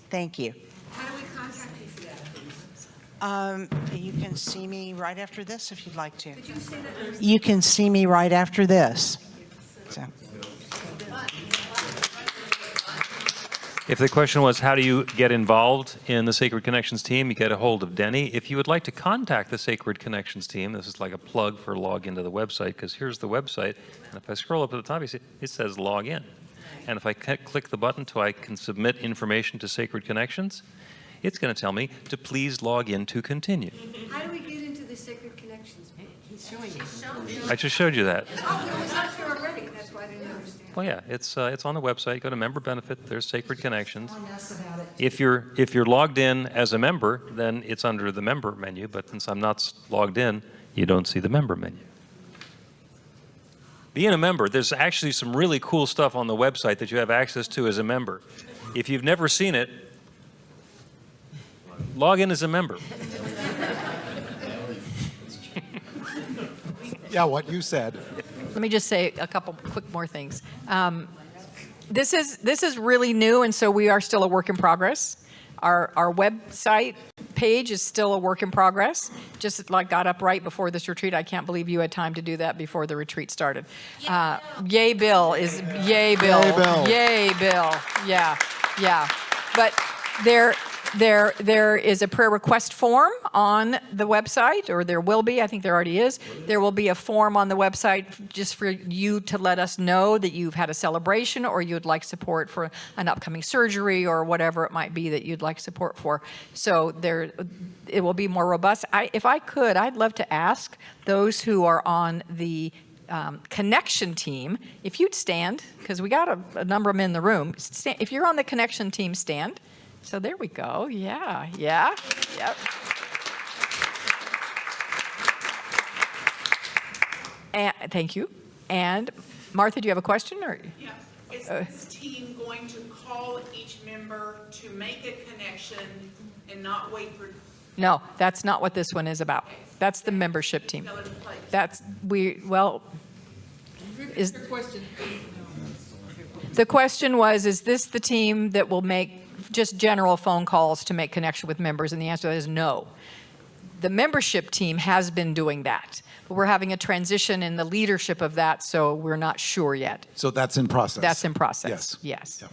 Thank you. How do we contact you for that? You can see me right after this if you'd like to. Could you say that? You can see me right after this. So. If the question was, how do you get involved in the Sacred Connections team, you get a hold of Denny. If you would like to contact the Sacred Connections team, this is like a plug for log into the website, because here's the website, and if I scroll up to the top, you see it says log in. And if I click the button so I can submit information to Sacred Connections, it's going to tell me to please log in to continue. How do we get into the Sacred Connections? He's showing you. I just showed you that. Oh, it was up there already. That's why I didn't understand. Well, yeah, it's on the website. Go to Member Benefit. There's Sacred Connections. If you're logged in as a member, then it's under the Member menu. But since I'm not logged in, you don't see the Member menu. Being a member, there's actually some really cool stuff on the website that you have access to as a member. If you've never seen it, log in as a member. Yeah, what you said. Let me just say a couple quick more things. This is really new, and so we are still a work in progress. Our website page is still a work in progress. Just like got up right before this retreat. I can't believe you had time to do that before the retreat started. Yay, Bill is yay, Bill. Yay, Bill. Yay, Bill. Yeah. But there is a prayer request form on the website, or there will be. I think there already is. There will be a form on the website just for you to let us know that you've had a celebration or you'd like support for an upcoming surgery or whatever it might be that you'd like support for. So it will be more robust. If I could, I'd love to ask those who are on the connection team, if you'd stand, because we got a number of them in the room. If you're on the connection team, stand. So there we go. Yeah. Yep. And, thank you. And Martha, do you have a question? Or? Yeah. Is this team going to call each member to make a connection and not wait for? No, that's not what this one is about. That's the membership team. The question was, is this the team that will make just general phone calls to make connection with members? And the answer to that is no. The membership team has been doing that, but we're having a transition in the leadership of that, so we're not sure yet. So that's in process. That's in process. Yes. Yes.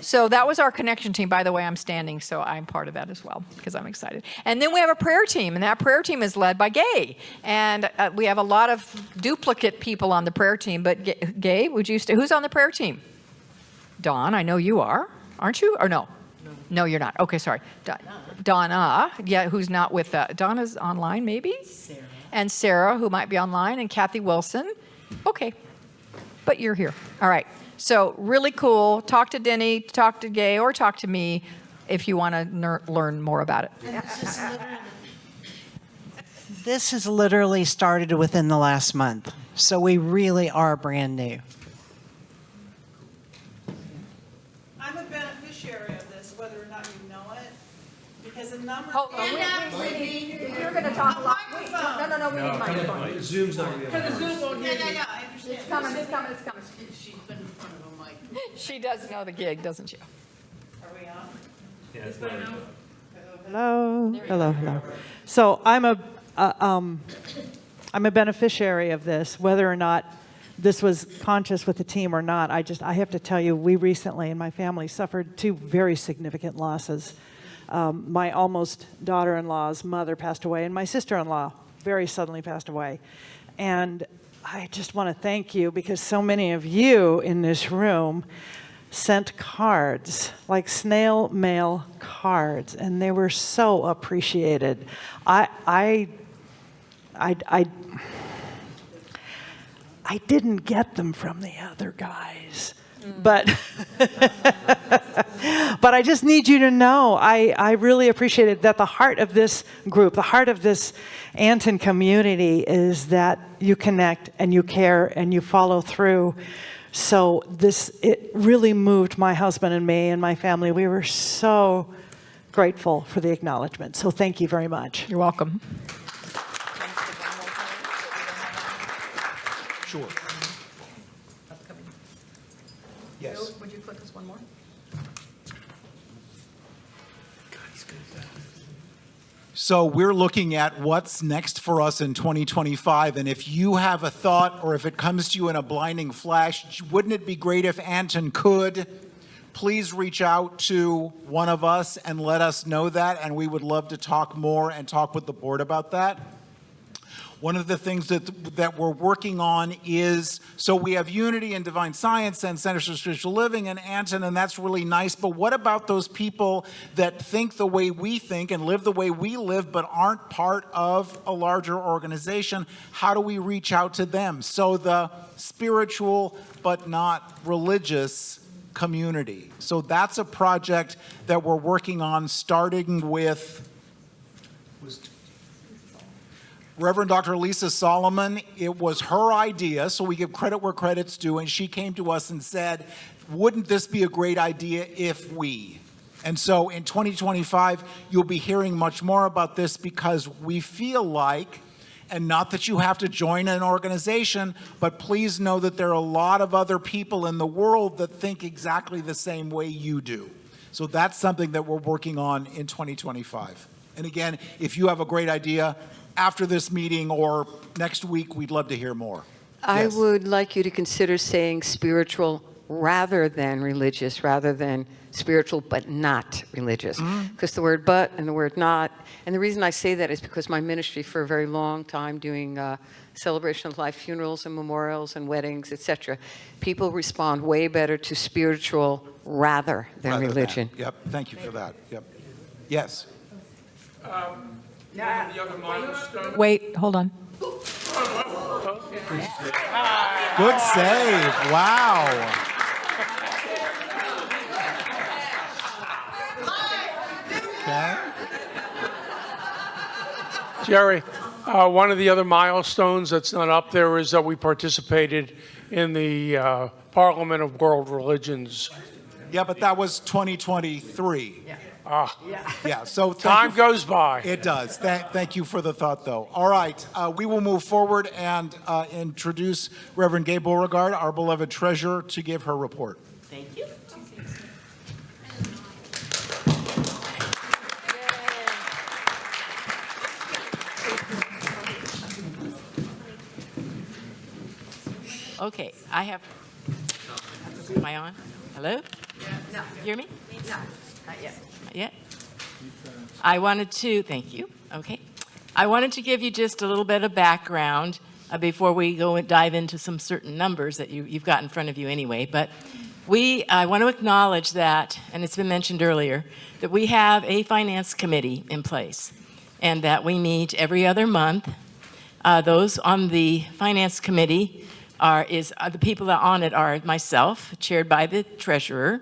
So that was our connection team. By the way, I'm standing, so I'm part of that as well because I'm excited. And then we have a prayer team, and that prayer team is led by Gay. And we have a lot of duplicate people on the prayer team, but Gay, would you who's on the prayer team? Dawn, I know you are, aren't you? Or no? No, you're not. Okay, sorry. Donna, yeah, who's not with Donna's online, maybe? Sarah. And Sarah, who might be online, and Kathy Wilson. Okay, but you're here. All right. So really cool. Talk to Denny, talk to Gay, or talk to me if you want to learn more about it. This has literally started within the last month, so we really are brand new. I'm a beneficiary of this, whether or not you know it, because a number. Hold on. You're going to talk a lot. Wait, no, we need microphone. Zoom's not Yeah, I understand. It's coming. She's been in front of a mic. She does know the gig, doesn't she? Are we on? Hello. So I'm a beneficiary of this, whether or not this was conscious with the team or not, I have to tell you, we recently in my family suffered two very significant losses. My almost daughter-in-law's mother passed away, and my sister-in-law very suddenly passed away. And I just want to thank you because so many of you in this room sent cards, like snail mail cards, and they were so appreciated. I didn't get them from the other guys, but but I just need you to know I really appreciate it that the heart of this group, the heart of this ANTN community is that you connect and you care and you follow through. So it really moved my husband and me and my family. We were so grateful for the acknowledgement. So thank you very much. You're welcome. Sure. Yes. Would you click us one more? So we're looking at what's next for us in 2025, and if you have a thought or if it comes to you in a blinding flash, wouldn't it be great if ANTN could? Please reach out to one of us and let us know that, and we would love to talk more and talk with the board about that. One of the things that we're working on is, so we have Unity and Divine Science and Centers for Spiritual Living and ANTN, and that's really nice, but what about those people that think the way we think and live the way we live but aren't part of a larger organization? How do we reach out to them? So the spiritual but not religious community. So that's a project that we're working on, starting with Reverend Dr. Lisa Solomon. It was her idea, so we give credit where credit's due, and she came to us and said, wouldn't this be a great idea if we? And so in 2025, you'll be hearing much more about this because we feel like, and not that you have to join an organization, but please know that there are a lot of other people in the world that think exactly the same way you do. So that's something that we're working on in 2025. And again, if you have a great idea, after this meeting or next week, we'd love to hear more. I Yes. would like you to consider saying spiritual rather than religious, rather than spiritual but not religious. Because the word but and the word not, and the reason I say that is because my ministry for a very long time doing celebration of life funerals and memorials and weddings, etc. People respond way better to spiritual rather than religion. Yep, thank you for that. Yep. Yes. Wait, hold on. Good save. Wow. Okay. Jerry, one of the other milestones that's not up there is that we participated in the Parliament of World Religions. Yeah, but that was 2023. Yeah, so Time goes by. It does. Thank you for the thought, though. All right, we will move forward and introduce Reverend Gabe Beauregard, our beloved treasurer, to give her report. Thank you. Okay, I have, am I on? Hello? No. Hear me? No, not yet. Not yet? I wanted to, thank you, okay. I wanted to give you just a little bit of background before we go and dive into some certain numbers that you've got in front of you anyway, but I want to acknowledge that, and it's been mentioned earlier, that we have a finance committee in place and that we meet every other month. Those on the finance committee the people that are on it are myself, chaired by the treasurer,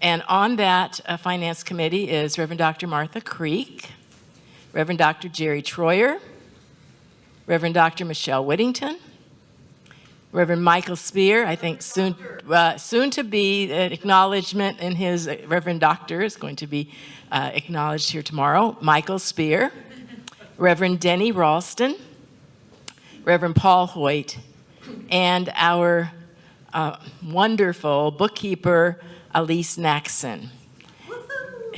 and on that finance committee is Reverend Dr. Martha Creek, Reverend Dr. Jerry Troyer, Reverend Dr. Michelle Whittington, Reverend Michael Spear, I think soon to be an acknowledgement in his Reverend Doctor is going to be acknowledged here tomorrow, Michael Spear, Reverend Denny Ralston, Reverend Paul Hoyt, and our wonderful bookkeeper, Elise Naxon.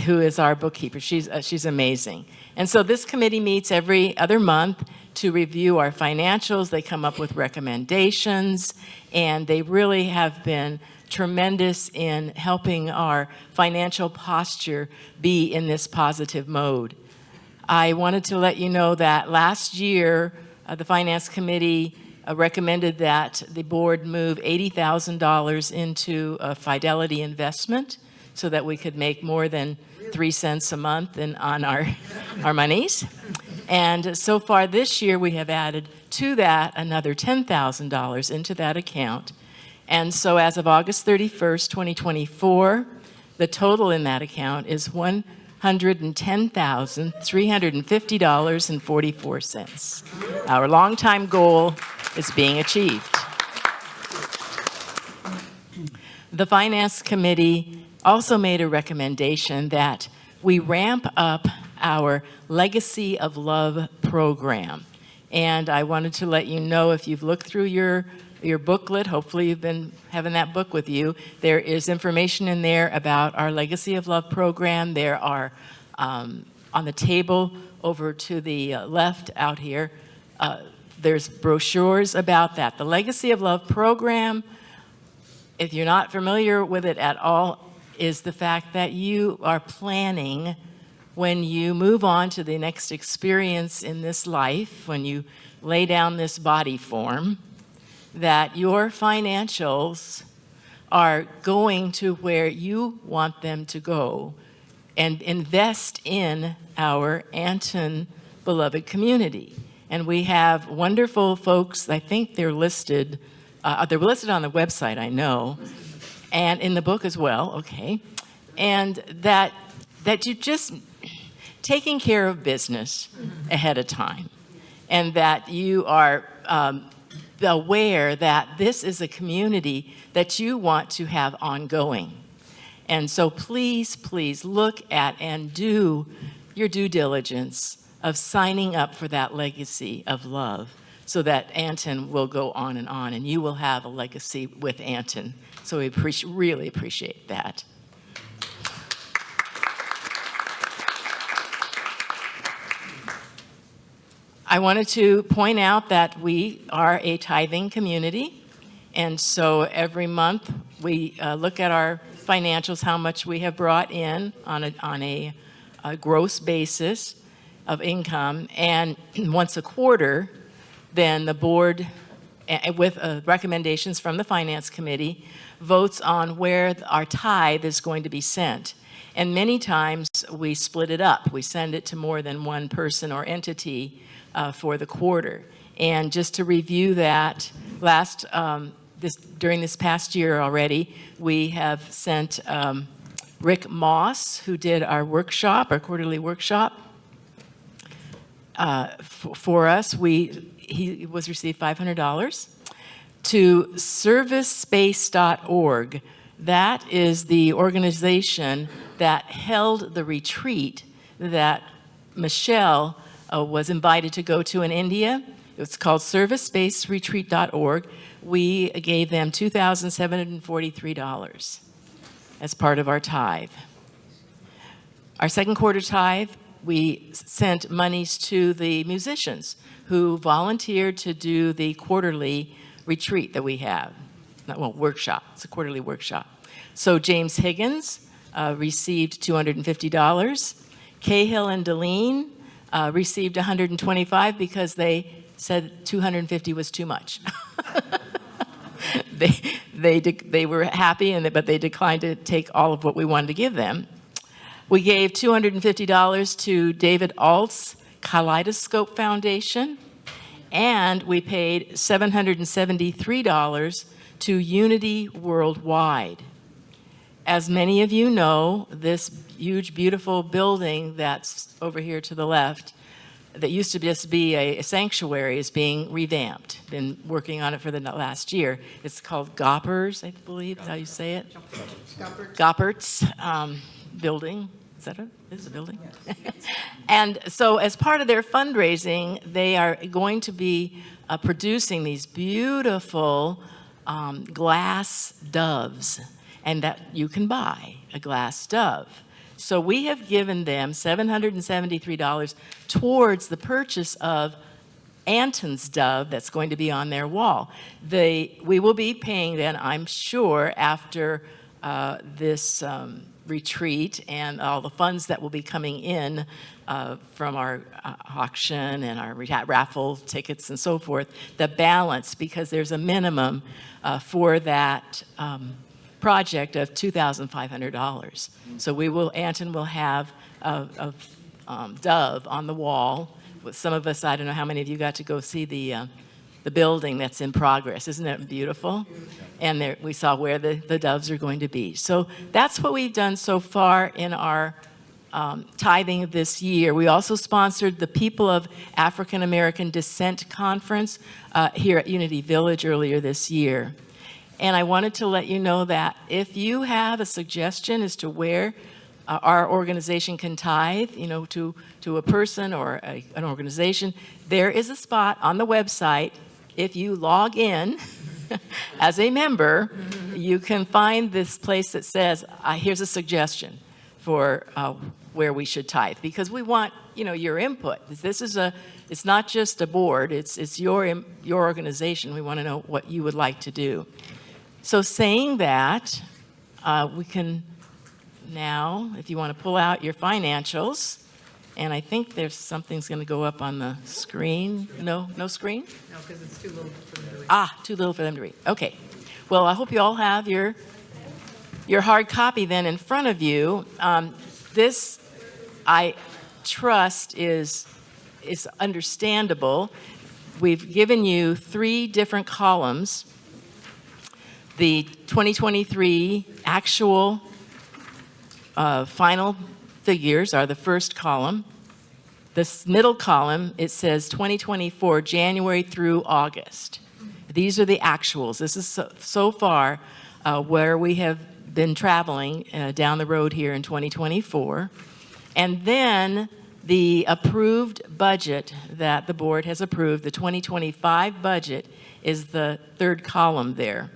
who is our bookkeeper. She's amazing. And so this committee meets every other month to review our financials. They come up with recommendations, and they really have been tremendous in helping our financial posture be in this positive mode. I wanted to let you know that last year, the Finance Committee recommended that the board move $80,000 into a Fidelity investment so that we could make more than 3 cents a month on our monies. And so far this year, we have added to that another $10,000 into that account. And so as of August 31st, 2024, the total in that account is $110,350.44. Our longtime goal is being achieved. The Finance Committee also made a recommendation that we ramp up our Legacy of Love program. And I wanted to let you know, if you've looked through your booklet, hopefully you've been having that book with you, there is information in there about our Legacy of Love program. There are, on the table over to the left out here, there's brochures about that. The Legacy of Love program, if you're not familiar with it at all, is the fact that you are planning, when you move on to the next experience in this life, when you lay down this body form, that your financials are going to where you want them to go, and invest in our Anton beloved community. And we have wonderful folks. I think they're listed on the website, I know, and in the book as well, okay. And that you just taking care of business ahead of time, and that you are aware that this is a community that you want to have ongoing. And so please, please look at and do your due diligence of signing up for that Legacy of Love, so that Anton will go on, and you will have a legacy with Anton. So we really appreciate that. I wanted to point out that we are a tithing community, and so every month we look at our financials, how much we have brought in on a gross basis of income, and once a quarter, then the board, with recommendations from the Finance Committee, votes on where our tithe is going to be sent. And many times we split it up. We send it to more than one person or entity for the quarter. And just to review that, during this past year already, we have sent Rick Moss, who did our workshop, our quarterly workshop, for us. He was received $500 to servicespace.org. That is the organization that held the retreat that Michelle was invited to go to in India. It's called servicespaceretreat.org. We gave them $2,743 as part of our tithe. Our second quarter tithe, we sent monies to the musicians who volunteered to do the quarterly retreat that we have. Workshop. It's a quarterly workshop. So James Higgins received $250. Cahill and Deline received $125 because they said $250 was too much. They were happy, but they declined to take all of what we wanted to give them. We gave $250 to David Alt's Kaleidoscope Foundation, and we paid $773 to Unity Worldwide. As many of you know, this huge, beautiful building that's over here to the left, that used to just be a sanctuary, is being revamped. Been working on it for the last year. It's called Goppers, I believe is how you say it. Goppert's building. Is that it? It is a building. And so as part of their fundraising, they are going to be producing these beautiful glass doves, and that you can buy a glass dove. So we have given them $773 towards the purchase of Anton's dove that's going to be on their wall. We will be paying then, I'm sure, after this retreat and all the funds that will be coming in from our auction and our raffle tickets and so forth, the balance, because there's a minimum for that project of $2,500. So Anton will have a dove on the wall. With some of us, I don't know how many of you got to go see the building that's in progress. Isn't it beautiful? And there, we saw where the doves are going to be. So that's what we've done so far in our tithing this year. We also sponsored the People of African American Descent Conference here at Unity Village earlier this year. And I wanted to let you know that if you have a suggestion as to where our organization can tithe, to a person or an organization, there is a spot on the website. If you log in as a member, you can find this place that says, here's a suggestion for where we should tithe, because we want, your input. It's not just a board, it's your organization. We want to know what you would like to do. So saying that, we can now, if you want to pull out your financials, and I think there's something's going to go up on the screen. No screen? No, because it's too little for them to read. Too little for them to read. Okay. Well, I hope you all have your hard copy then in front of you. This, I trust, is understandable. We've given you 3 different columns. The 2023 actual final figures are the first column. This middle column, it says 2024, January through August. These are the actuals. This is so far where we have been traveling down the road here in 2024. And then the approved budget that the board has approved, the 2025 budget, is the third column there.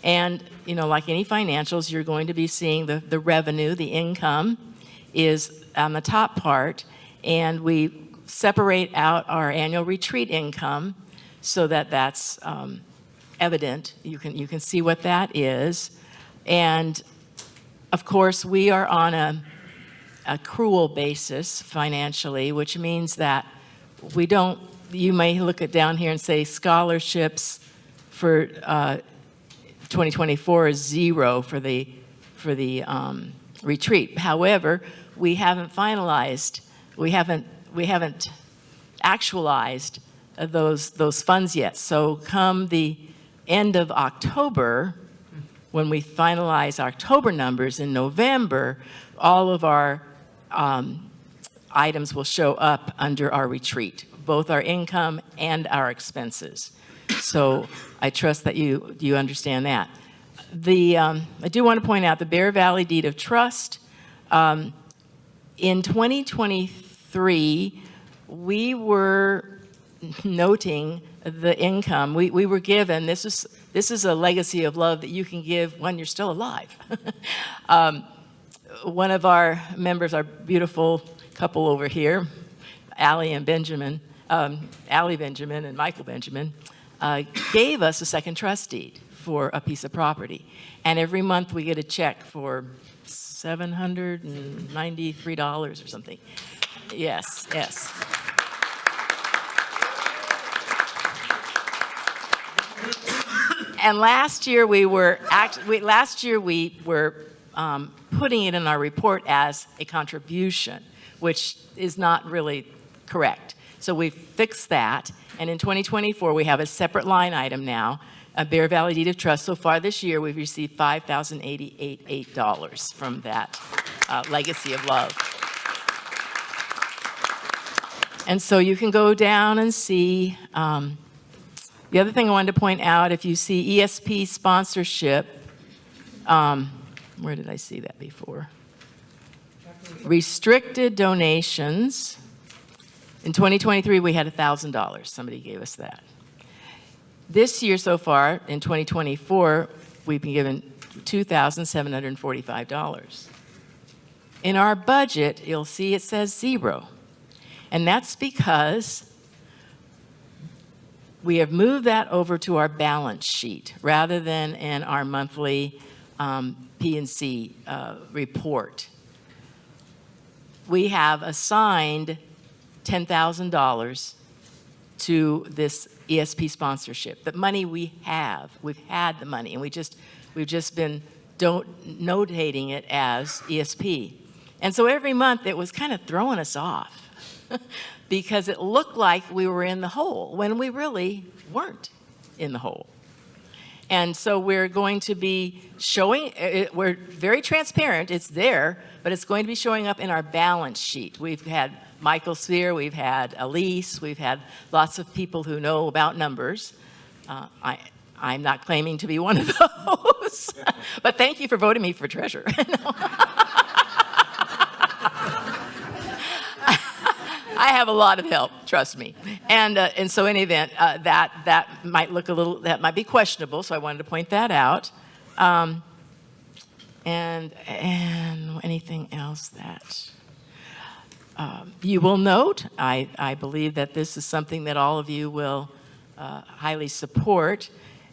And, like any financials, you're going to be seeing the revenue, the income is on the top part, and we separate out our annual retreat income so that that's evident. You can see what that is. And of course, we are on a accrual basis financially, which means that we don't, you may look at down here and say scholarships for 2024 is 0 for the retreat. However, we haven't finalized, we haven't actualized those funds yet. So come the end of October, when we finalize October numbers in November, all of our items will show up under our retreat, both our income and our expenses. So I trust that you understand that. I do want to point out the Bear Valley Deed of Trust. In 2023, we were noting the income. We were given, this is a legacy of love that you can give when you're still alive. One of our members, our beautiful couple over here, Allie Benjamin and Michael Benjamin, gave us a second trust deed for a piece of property. And every month we get a check for $793 or something. Yes. And last year we were putting it in our report as a contribution, which is not really correct. So we fixed that, and in 2024 we have a separate line item now, a Bear Valley Deed of Trust. So far this year we've received $5,088 from that legacy of love. And so you can go down and see. The other thing I wanted to point out, if you see ESP sponsorship, where did I see that before? Restricted donations. In 2023, we had $1,000. Somebody gave us that. This year so far, in 2024, we've been given $2,745. In our budget, you'll see it says 0. And that's because we have moved that over to our balance sheet rather than in our monthly P&C report. We have assigned $10,000 to this ESP sponsorship. The money we've had the money, and we've just been notating it as ESP. And so every month it was kind of throwing us off because it looked like we were in the hole when we really weren't in the hole. And so we're going to be showing, we're very transparent, it's there, but it's going to be showing up in our balance sheet. We've had Michael Sphere, we've had Elise, we've had lots of people who know about numbers. I'm not claiming to be one of those, but thank you for voting me for treasurer. I have a lot of help, trust me. And so in any event, that might look a little, that might be questionable, so I wanted to point that out. And anything else that you will note, I believe that this is something that all of you will highly support.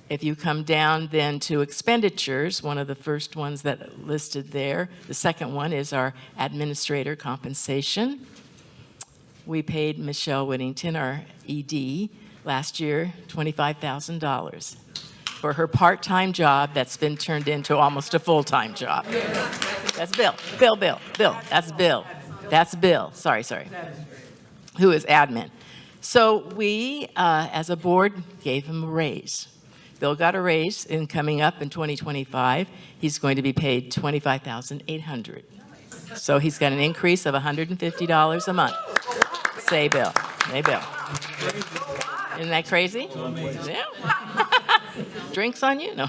If you come down then to expenditures, one of the first ones that listed there, the second one is our administrator compensation. We paid Michelle Whittington, our ED, last year $25,000 for her part-time job that's been turned into almost a full-time job. That's Bill. That's Bill. That's Bill. Sorry. Who is admin. So we, as a board, gave him a raise. Bill got a raise in coming up in 2025. He's going to be paid $25,800. So he's got an increase of $150 a month. Say Bill. Hey, Bill. Isn't that crazy? Yeah. Drinks on you? No.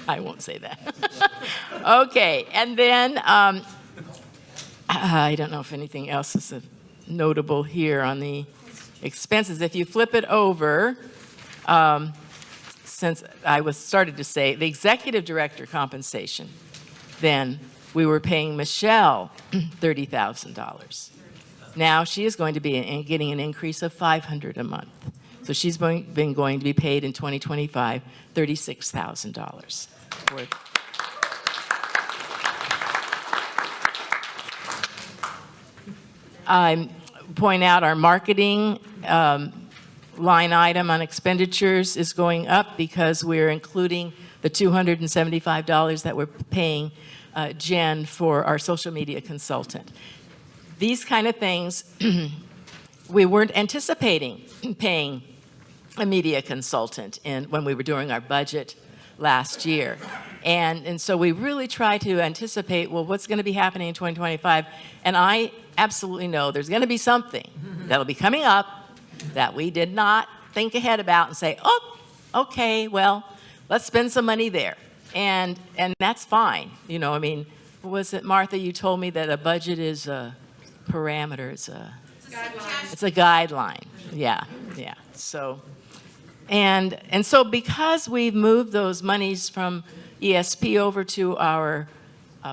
I won't say that. Okay, and then I don't know if anything else is notable here on the expenses. If you flip it over, since I started to say the executive director compensation, then we were paying Michelle $30,000. Now she is going to be getting an increase of $500 a month. So she's been going to be paid in 2025 $36,000. I point out our marketing line item on expenditures is going up because we're including the $275 that we're paying Jen for our social media consultant. These kind of things, we weren't anticipating paying a media consultant when we were doing our budget last year. And so we really try to anticipate, well, what's going to be happening in 2025? And I absolutely know there's going to be something that'll be coming up that we did not think ahead about and say, oh, okay, well, let's spend some money there. And that's fine. You know, I mean, was it, Martha, you told me that a budget is a parameter, it's a guideline. Yeah. So, and so because we've moved those monies from ESP over to our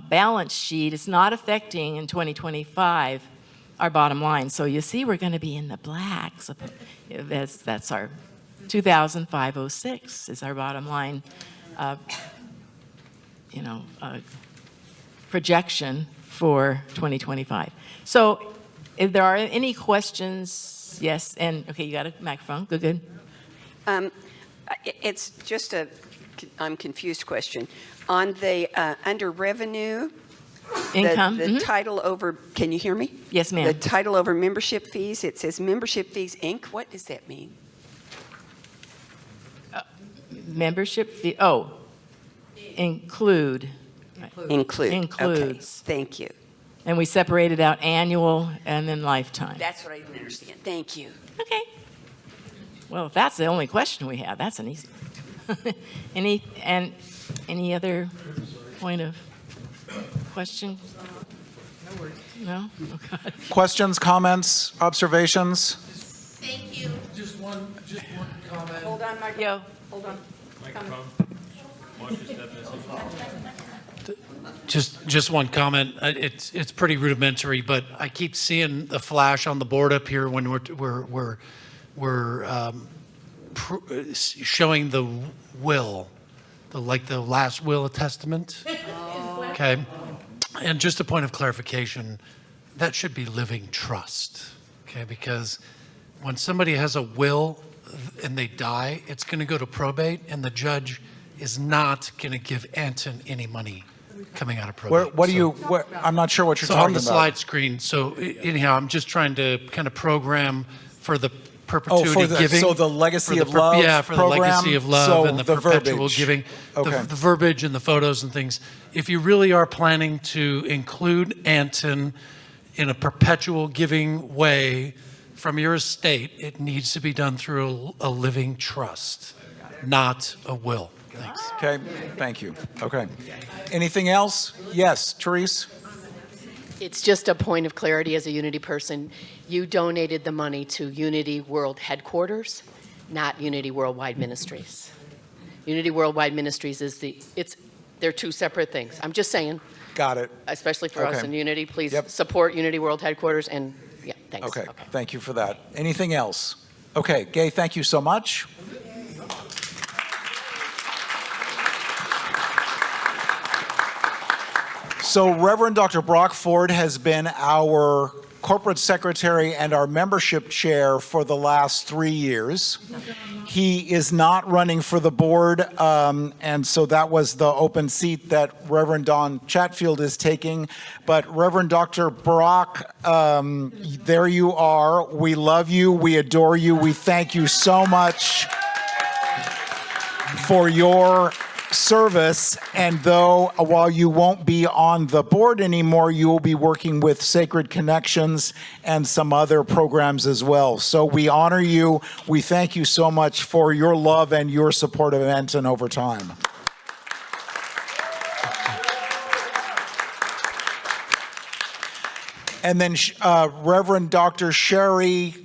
balance sheet, it's not affecting in 2025 our bottom line. So you see we're going to be in the black. So that's our 2,506 is our bottom line projection for 2025. So if there are any questions, yes, and okay, you got a microphone, good. It's just I'm confused question. On the, under revenue, Income. the title over, can you hear me? Yes, ma'am. The title over membership fees, it says membership fees, Inc. What does that mean? Membership fee, include. Include. Includes. Okay, thank you. And we separated out annual and then lifetime. That's what I didn't understand. Thank you. Okay. Well, if that's the only question we have, that's an easy one. Any other point of question? No? Oh, God. Questions, comments, observations? Thank you. Just one comment. Hold on, Mike. Yo. Hold on. Microphone. Watch your step, Just one comment. It's pretty rudimentary, but I keep seeing the flash on the board up here when we're showing the will, the last will and testament. Okay, and just a point of clarification, that should be living trust. Okay, because when somebody has a will and they die, it's going to go to probate, and the judge is not going to give Anton any money coming out of probate. I'm not sure what you're so talking on the about. slide screen. So anyhow, I'm just trying to kind of program for the perpetuity giving. So the legacy for of love Yeah, for program, the legacy of love so and the the perpetual verbiage. giving, Okay. the verbiage and the photos and things. If you really are planning to include Anton in a perpetual giving way from your estate, it needs to be done through a living trust, not a will. Thanks. Okay, thank you. Okay. Anything else? Yes, Therese? It's just a point of clarity as a Unity person. You donated the money to Unity World Headquarters, not Unity Worldwide Ministries. Unity Worldwide Ministries they're two separate things. I'm just saying. Got it. Especially for us Okay. in Unity, please support Unity World Headquarters and yeah, thanks. Okay, thank you for that. Anything else? Okay, Gay, thank you so much. So Reverend Dr. Brock Ford has been our corporate secretary and our membership chair for the last 3 years. He is not running for the board, and so that was the open seat that Reverend Don Chatfield is taking. But Reverend Dr. Brock, there you are. We love you. We adore you. We thank you so much for your service, and while you won't be on the board anymore, you will be working with Sacred Connections and some other programs as well. So we honor you. We thank you so much for your love and your support of Anton over time. And then Reverend Dr. Sherry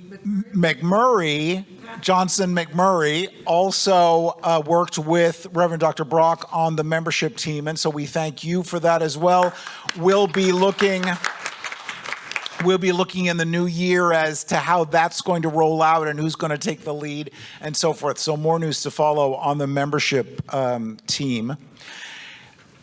Johnson McMurray also worked with Reverend Dr. Brock on the membership team, and so we thank you for that as well. We'll be looking in the new year as to how that's going to roll out and who's going to take the lead and so forth. So more news to follow on the membership team.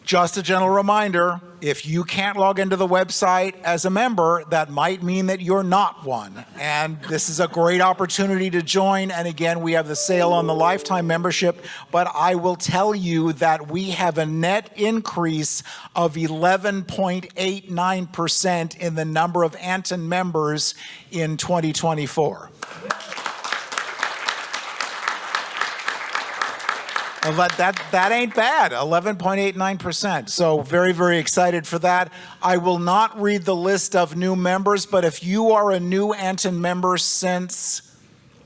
Just a gentle reminder, if you can't log into the website as a member, that might mean that you're not one. And this is a great opportunity to join. And again, we have the sale on the lifetime membership, but I will tell you that we have a net increase of 11.89% in the number of Anton members in 2024. Well, that ain't bad, 11.89%. So very, very excited for that. I will not read the list of new members, but if you are a new Anton member since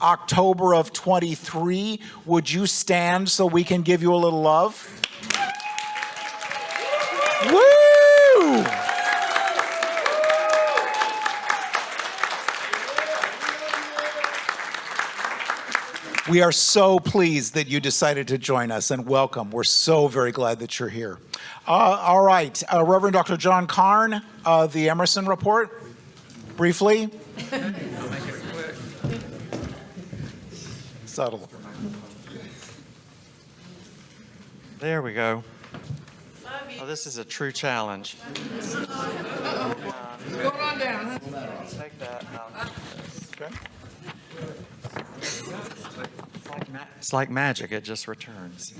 October of 23, would you stand so we can give you a little love? Woo! We are so pleased that you decided to join us, and welcome. We're so very glad that you're here. All right, Reverend Dr. John Karn, the Emerson Report, briefly. Subtle. There we go. Oh, this is a true challenge. What's going on down? Take that. Okay. It's like magic, it just returns.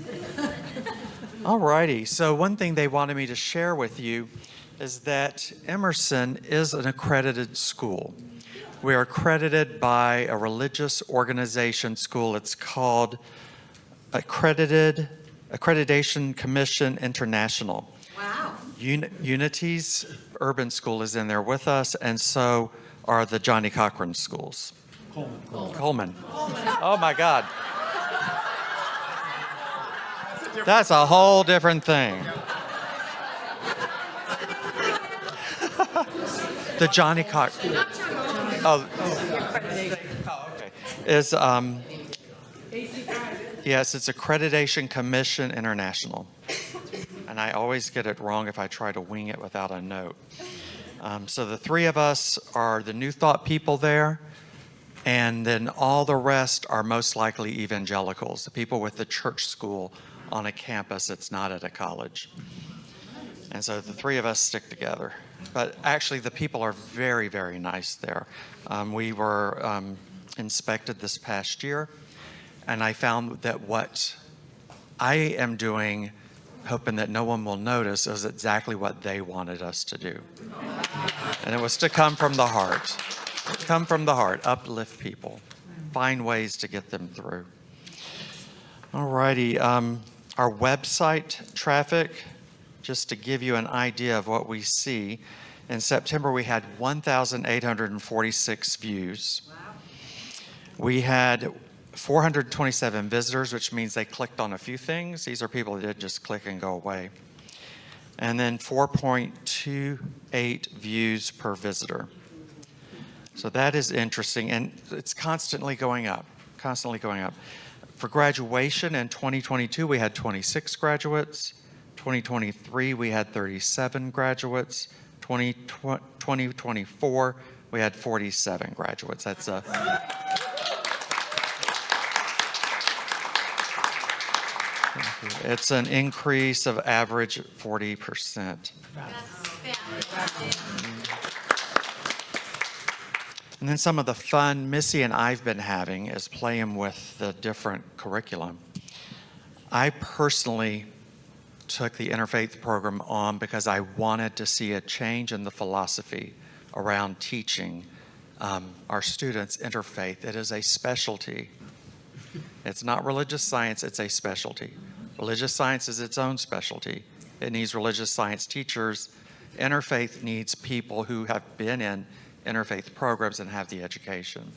All righty, so one thing they wanted me to share with you is that Emerson is an accredited school. We are accredited by a religious organization school. It's called Accreditation Commission International. Wow. Unity's urban school is in there with us, and so are the Johnny Cochran schools. Coleman. Oh my God. That's a whole different thing. The Johnny Cochran. Oh, okay. Yes, it's Accreditation Commission International. And and I always get it wrong if I try to wing it without a note. So the three of us are the New Thought people there, and then all the rest are most likely evangelicals, the people with the church school on a campus that's not at a college. And so the three of us stick together. But actually, the people are very, very nice there. We were inspected this past year, and I found that what I am doing, hoping that no one will notice, is exactly what they wanted us to do. And it was to come from the heart. Come from the heart, uplift people, find ways to get them through. All righty, our website traffic, just to give you an idea of what we see. In September, we had 1,846 views. We had 427 visitors, which means they clicked on a few things. These are people that didn't just click and go away. And then 4.28 views per visitor. So that is interesting, and it's constantly going up, constantly going up. For graduation in 2022, we had 26 graduates. 2023, we had 37 graduates. 2024, we had 47 graduates. That's a it's an increase of average 40%. And then some of the fun Missy and I've been having is playing with the different curriculum. I personally took the interfaith program on because I wanted to see a change in the philosophy around teaching our students interfaith. It is a specialty. It's not religious science, it's a specialty. Religious science is its own specialty. It needs religious science teachers. Interfaith needs people who have been in interfaith programs and have the education.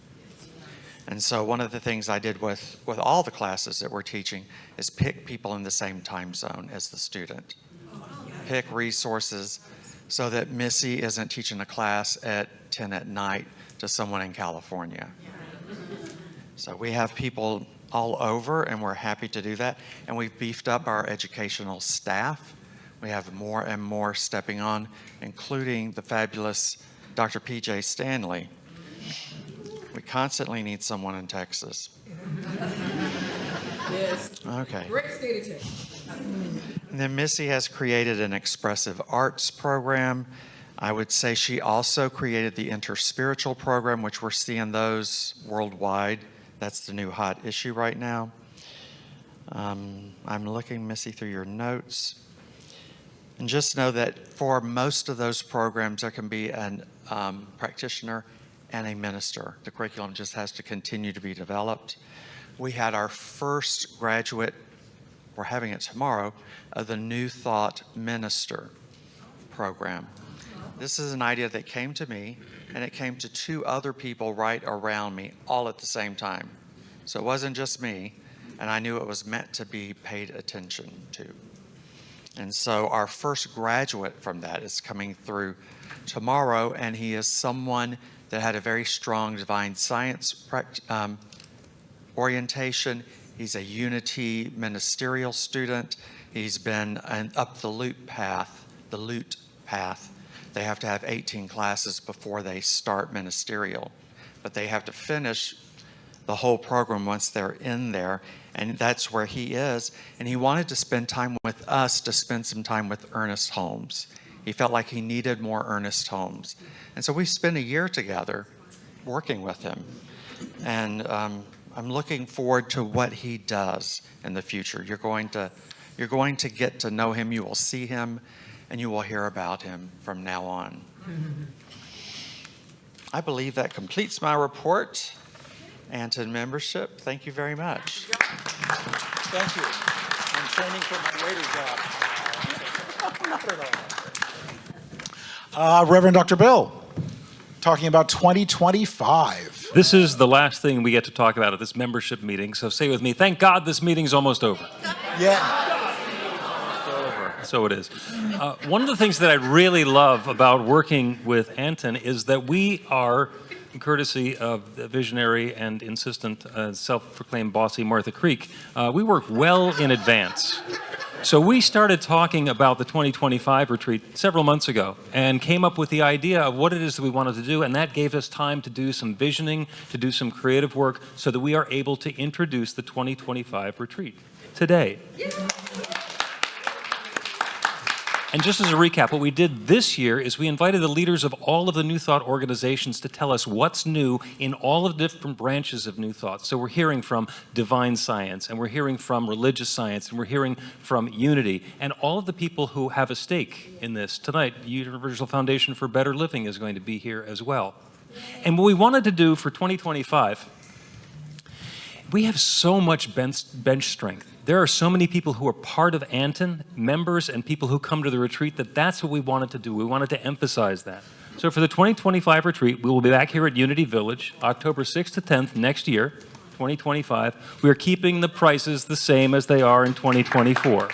And so one of the things I did with all the classes that we're teaching is pick people in the same time zone as the student. Pick resources so that Missy isn't teaching a class at 10 at night to someone in California. So we have people all over, and we're happy to do that. And we've beefed up our educational staff. We have more and more stepping on, including the fabulous Dr. P.J. Stanley. We constantly need someone in Texas. Yes. Okay. Great state of Texas. And then Missy has created an expressive arts program. I would say she also created the interspiritual program, which we're seeing those worldwide. That's the new hot issue right now. I'm looking, Missy, through your notes. And just know that for most of those programs, there can be an practitioner and a minister. The curriculum just has to continue to be developed. We had our first graduate, we're having it tomorrow, of the New Thought Minister program. This is an idea that came to me, and it came to two other people right around me, all at the same time. So it wasn't just me, and I knew it was meant to be paid attention to. And so our first graduate from that is coming through tomorrow, and he is someone that had a very strong divine science orientation. He's a Unity ministerial student. He's been up the LUTE path. They have to have 18 classes before they start ministerial, but they have to finish the whole program once they're in there, and that's where he is. And he wanted to spend time with us, to spend some time with Ernest Holmes. He felt like he needed more Ernest Holmes. And so we spent a year together working with him. And I'm looking forward to what he does in the future. You're going to get to know him. You will see him, and you will hear about him from now on. I believe that completes my report. ANTN membership, thank you very much. Thank you. I'm training for my waiter job. Not at all. Reverend Dr. Bill, talking about 2025. This is the last thing we get to talk about at this membership meeting, so say with me, thank God this meeting's almost over. Yeah. So it is. One of the things that I really love about working with ANTN is that we are, courtesy of the visionary and insistent self-proclaimed bossy Martha Creek, we work well in advance. So we started talking about the 2025 retreat several months ago and came up with the idea of what it is that we wanted to do, and that gave us time to do some visioning, to do some creative work so that we are able to introduce the 2025 retreat today. And just as a recap, what we did this year is we invited the leaders of all of the New Thought organizations to tell us what's new in all of the different branches of New Thought. So we're hearing from divine science, and we're hearing from religious science, and we're hearing from unity, and all of the people who have a stake in this. Tonight, Universal Foundation for Better Living is going to be here as well. And what we wanted to do for 2025, we have so much bench strength. There are so many people who are part of ANTN, members and people who come to the retreat, that's what we wanted to do. We wanted to emphasize that. So for the 2025 retreat, we will be back here at Unity Village, October 6th to 10th next year, 2025. We are keeping the prices the same as they are in 2024.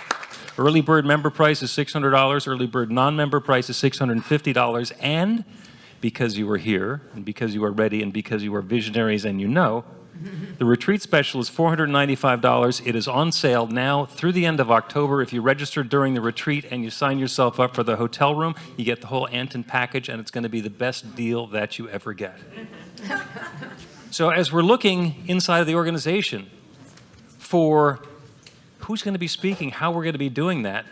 Early bird member price is $600, early bird non-member price is $650, and because you are here, and because you are ready, and because you are visionaries and you know, the retreat special is $495. It is on sale now through the end of October. If you register during the retreat and you sign yourself up for the hotel room, you get the whole ANTN package, and it's going to be the best deal that you ever get. So as we're looking inside of the organization for who's going to be speaking, how we're going to be doing that,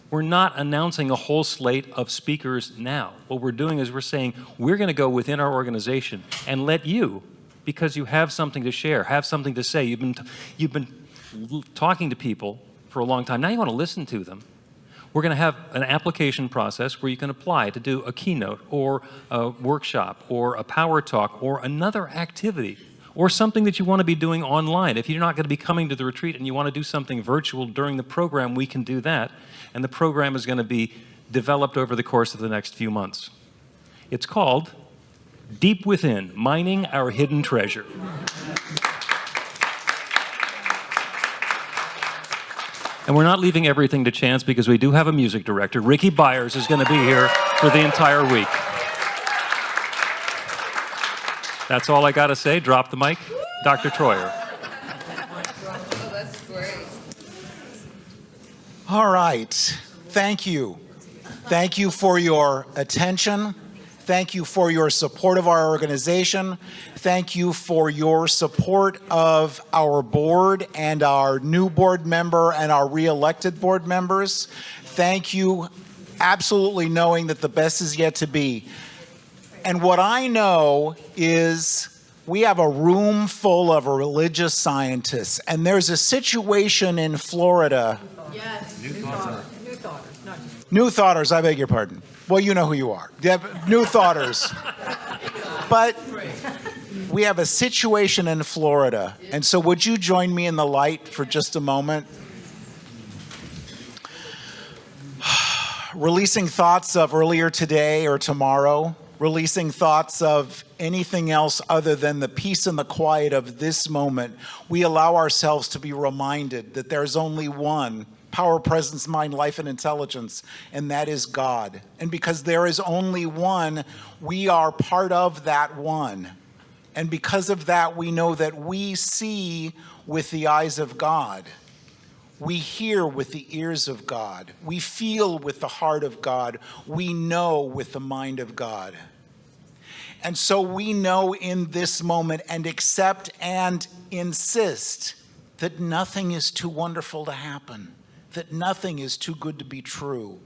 we're not announcing a whole slate of speakers now. What we're doing is we're saying we're going to go within our organization and let you, because you have something to share, have something to say. You've been talking to people for a long time. Now you want to listen to them. We're going to have an application process where you can apply to do a keynote or a workshop or a power talk or another activity or something that you want to be doing online. If you're not going to be coming to the retreat and you want to do something virtual during the program, we can do that. And the program is going to be developed over the course of the next few months. It's called Deep Within, Mining Our Hidden Treasure. And we're not leaving everything to chance because we do have a music director. Ricky Byers is going to be here for the entire week. That's all I got to say. Drop the mic. Dr. Troyer. Oh, that's great. All right. Thank you. Thank you for your attention. Thank you for your support of our organization. Thank you for your support of our board and our new board member and our re-elected board members. Thank you, absolutely knowing that the best is yet to be. And what I know is we have a room full of religious scientists, and there's a situation in Florida. Yes. New Thoughters, I beg your pardon. Well, you know who you are. New Thoughters. But we have a situation in Florida. And so would you join me in the light for just a moment? Releasing thoughts of earlier today or tomorrow. Releasing thoughts of anything else other than the peace and the quiet of this moment. We allow ourselves to be reminded that there's only one power, presence, mind, life, and intelligence, and that is God. And because there is only one, we are part of that one. And because of that, we know that we see with the eyes of God. We hear with the ears of God. We feel with the heart of God. We know with the mind of God. And so we know in this moment and accept and insist that nothing is too wonderful to happen, that nothing is too good to be true.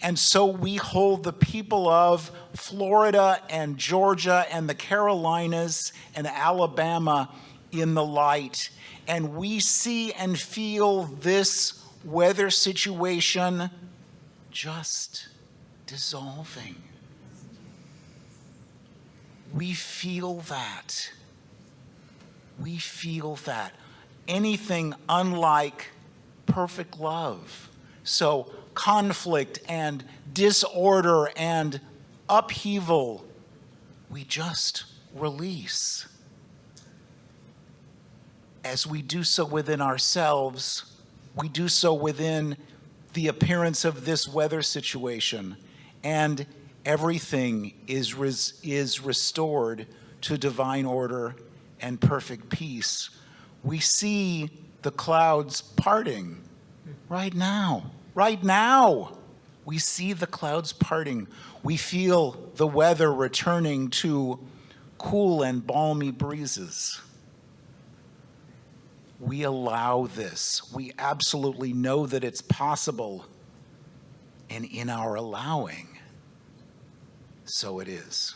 And so we hold the people of Florida and Georgia and the Carolinas and Alabama in the light. And we see and feel this weather situation just dissolving. We feel that. We feel that. Anything unlike perfect love. So conflict and disorder and upheaval, we just release. As we do so within ourselves, we do so within the appearance of this weather situation, and everything is restored to divine order and perfect peace. We see the clouds parting right now. Right now, we see the clouds parting. We feel the weather returning to cool and balmy breezes. We allow this. We absolutely know that it's possible. And in our allowing, so it is.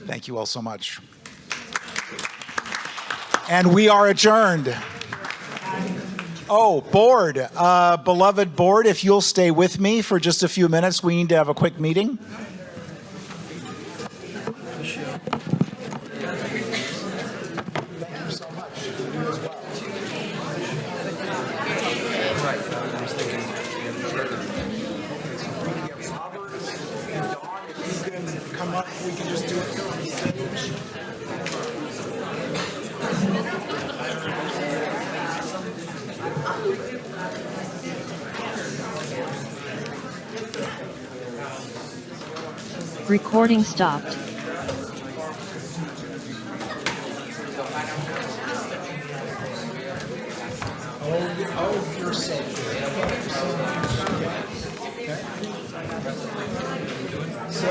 Thank you all so much. And we are adjourned. Oh, board, beloved board, if you'll stay with me for just a few minutes, we need to have a quick meeting. Come up, we can just do it here on the stage. Recording stopped. Oh, you're so good. Okay. So,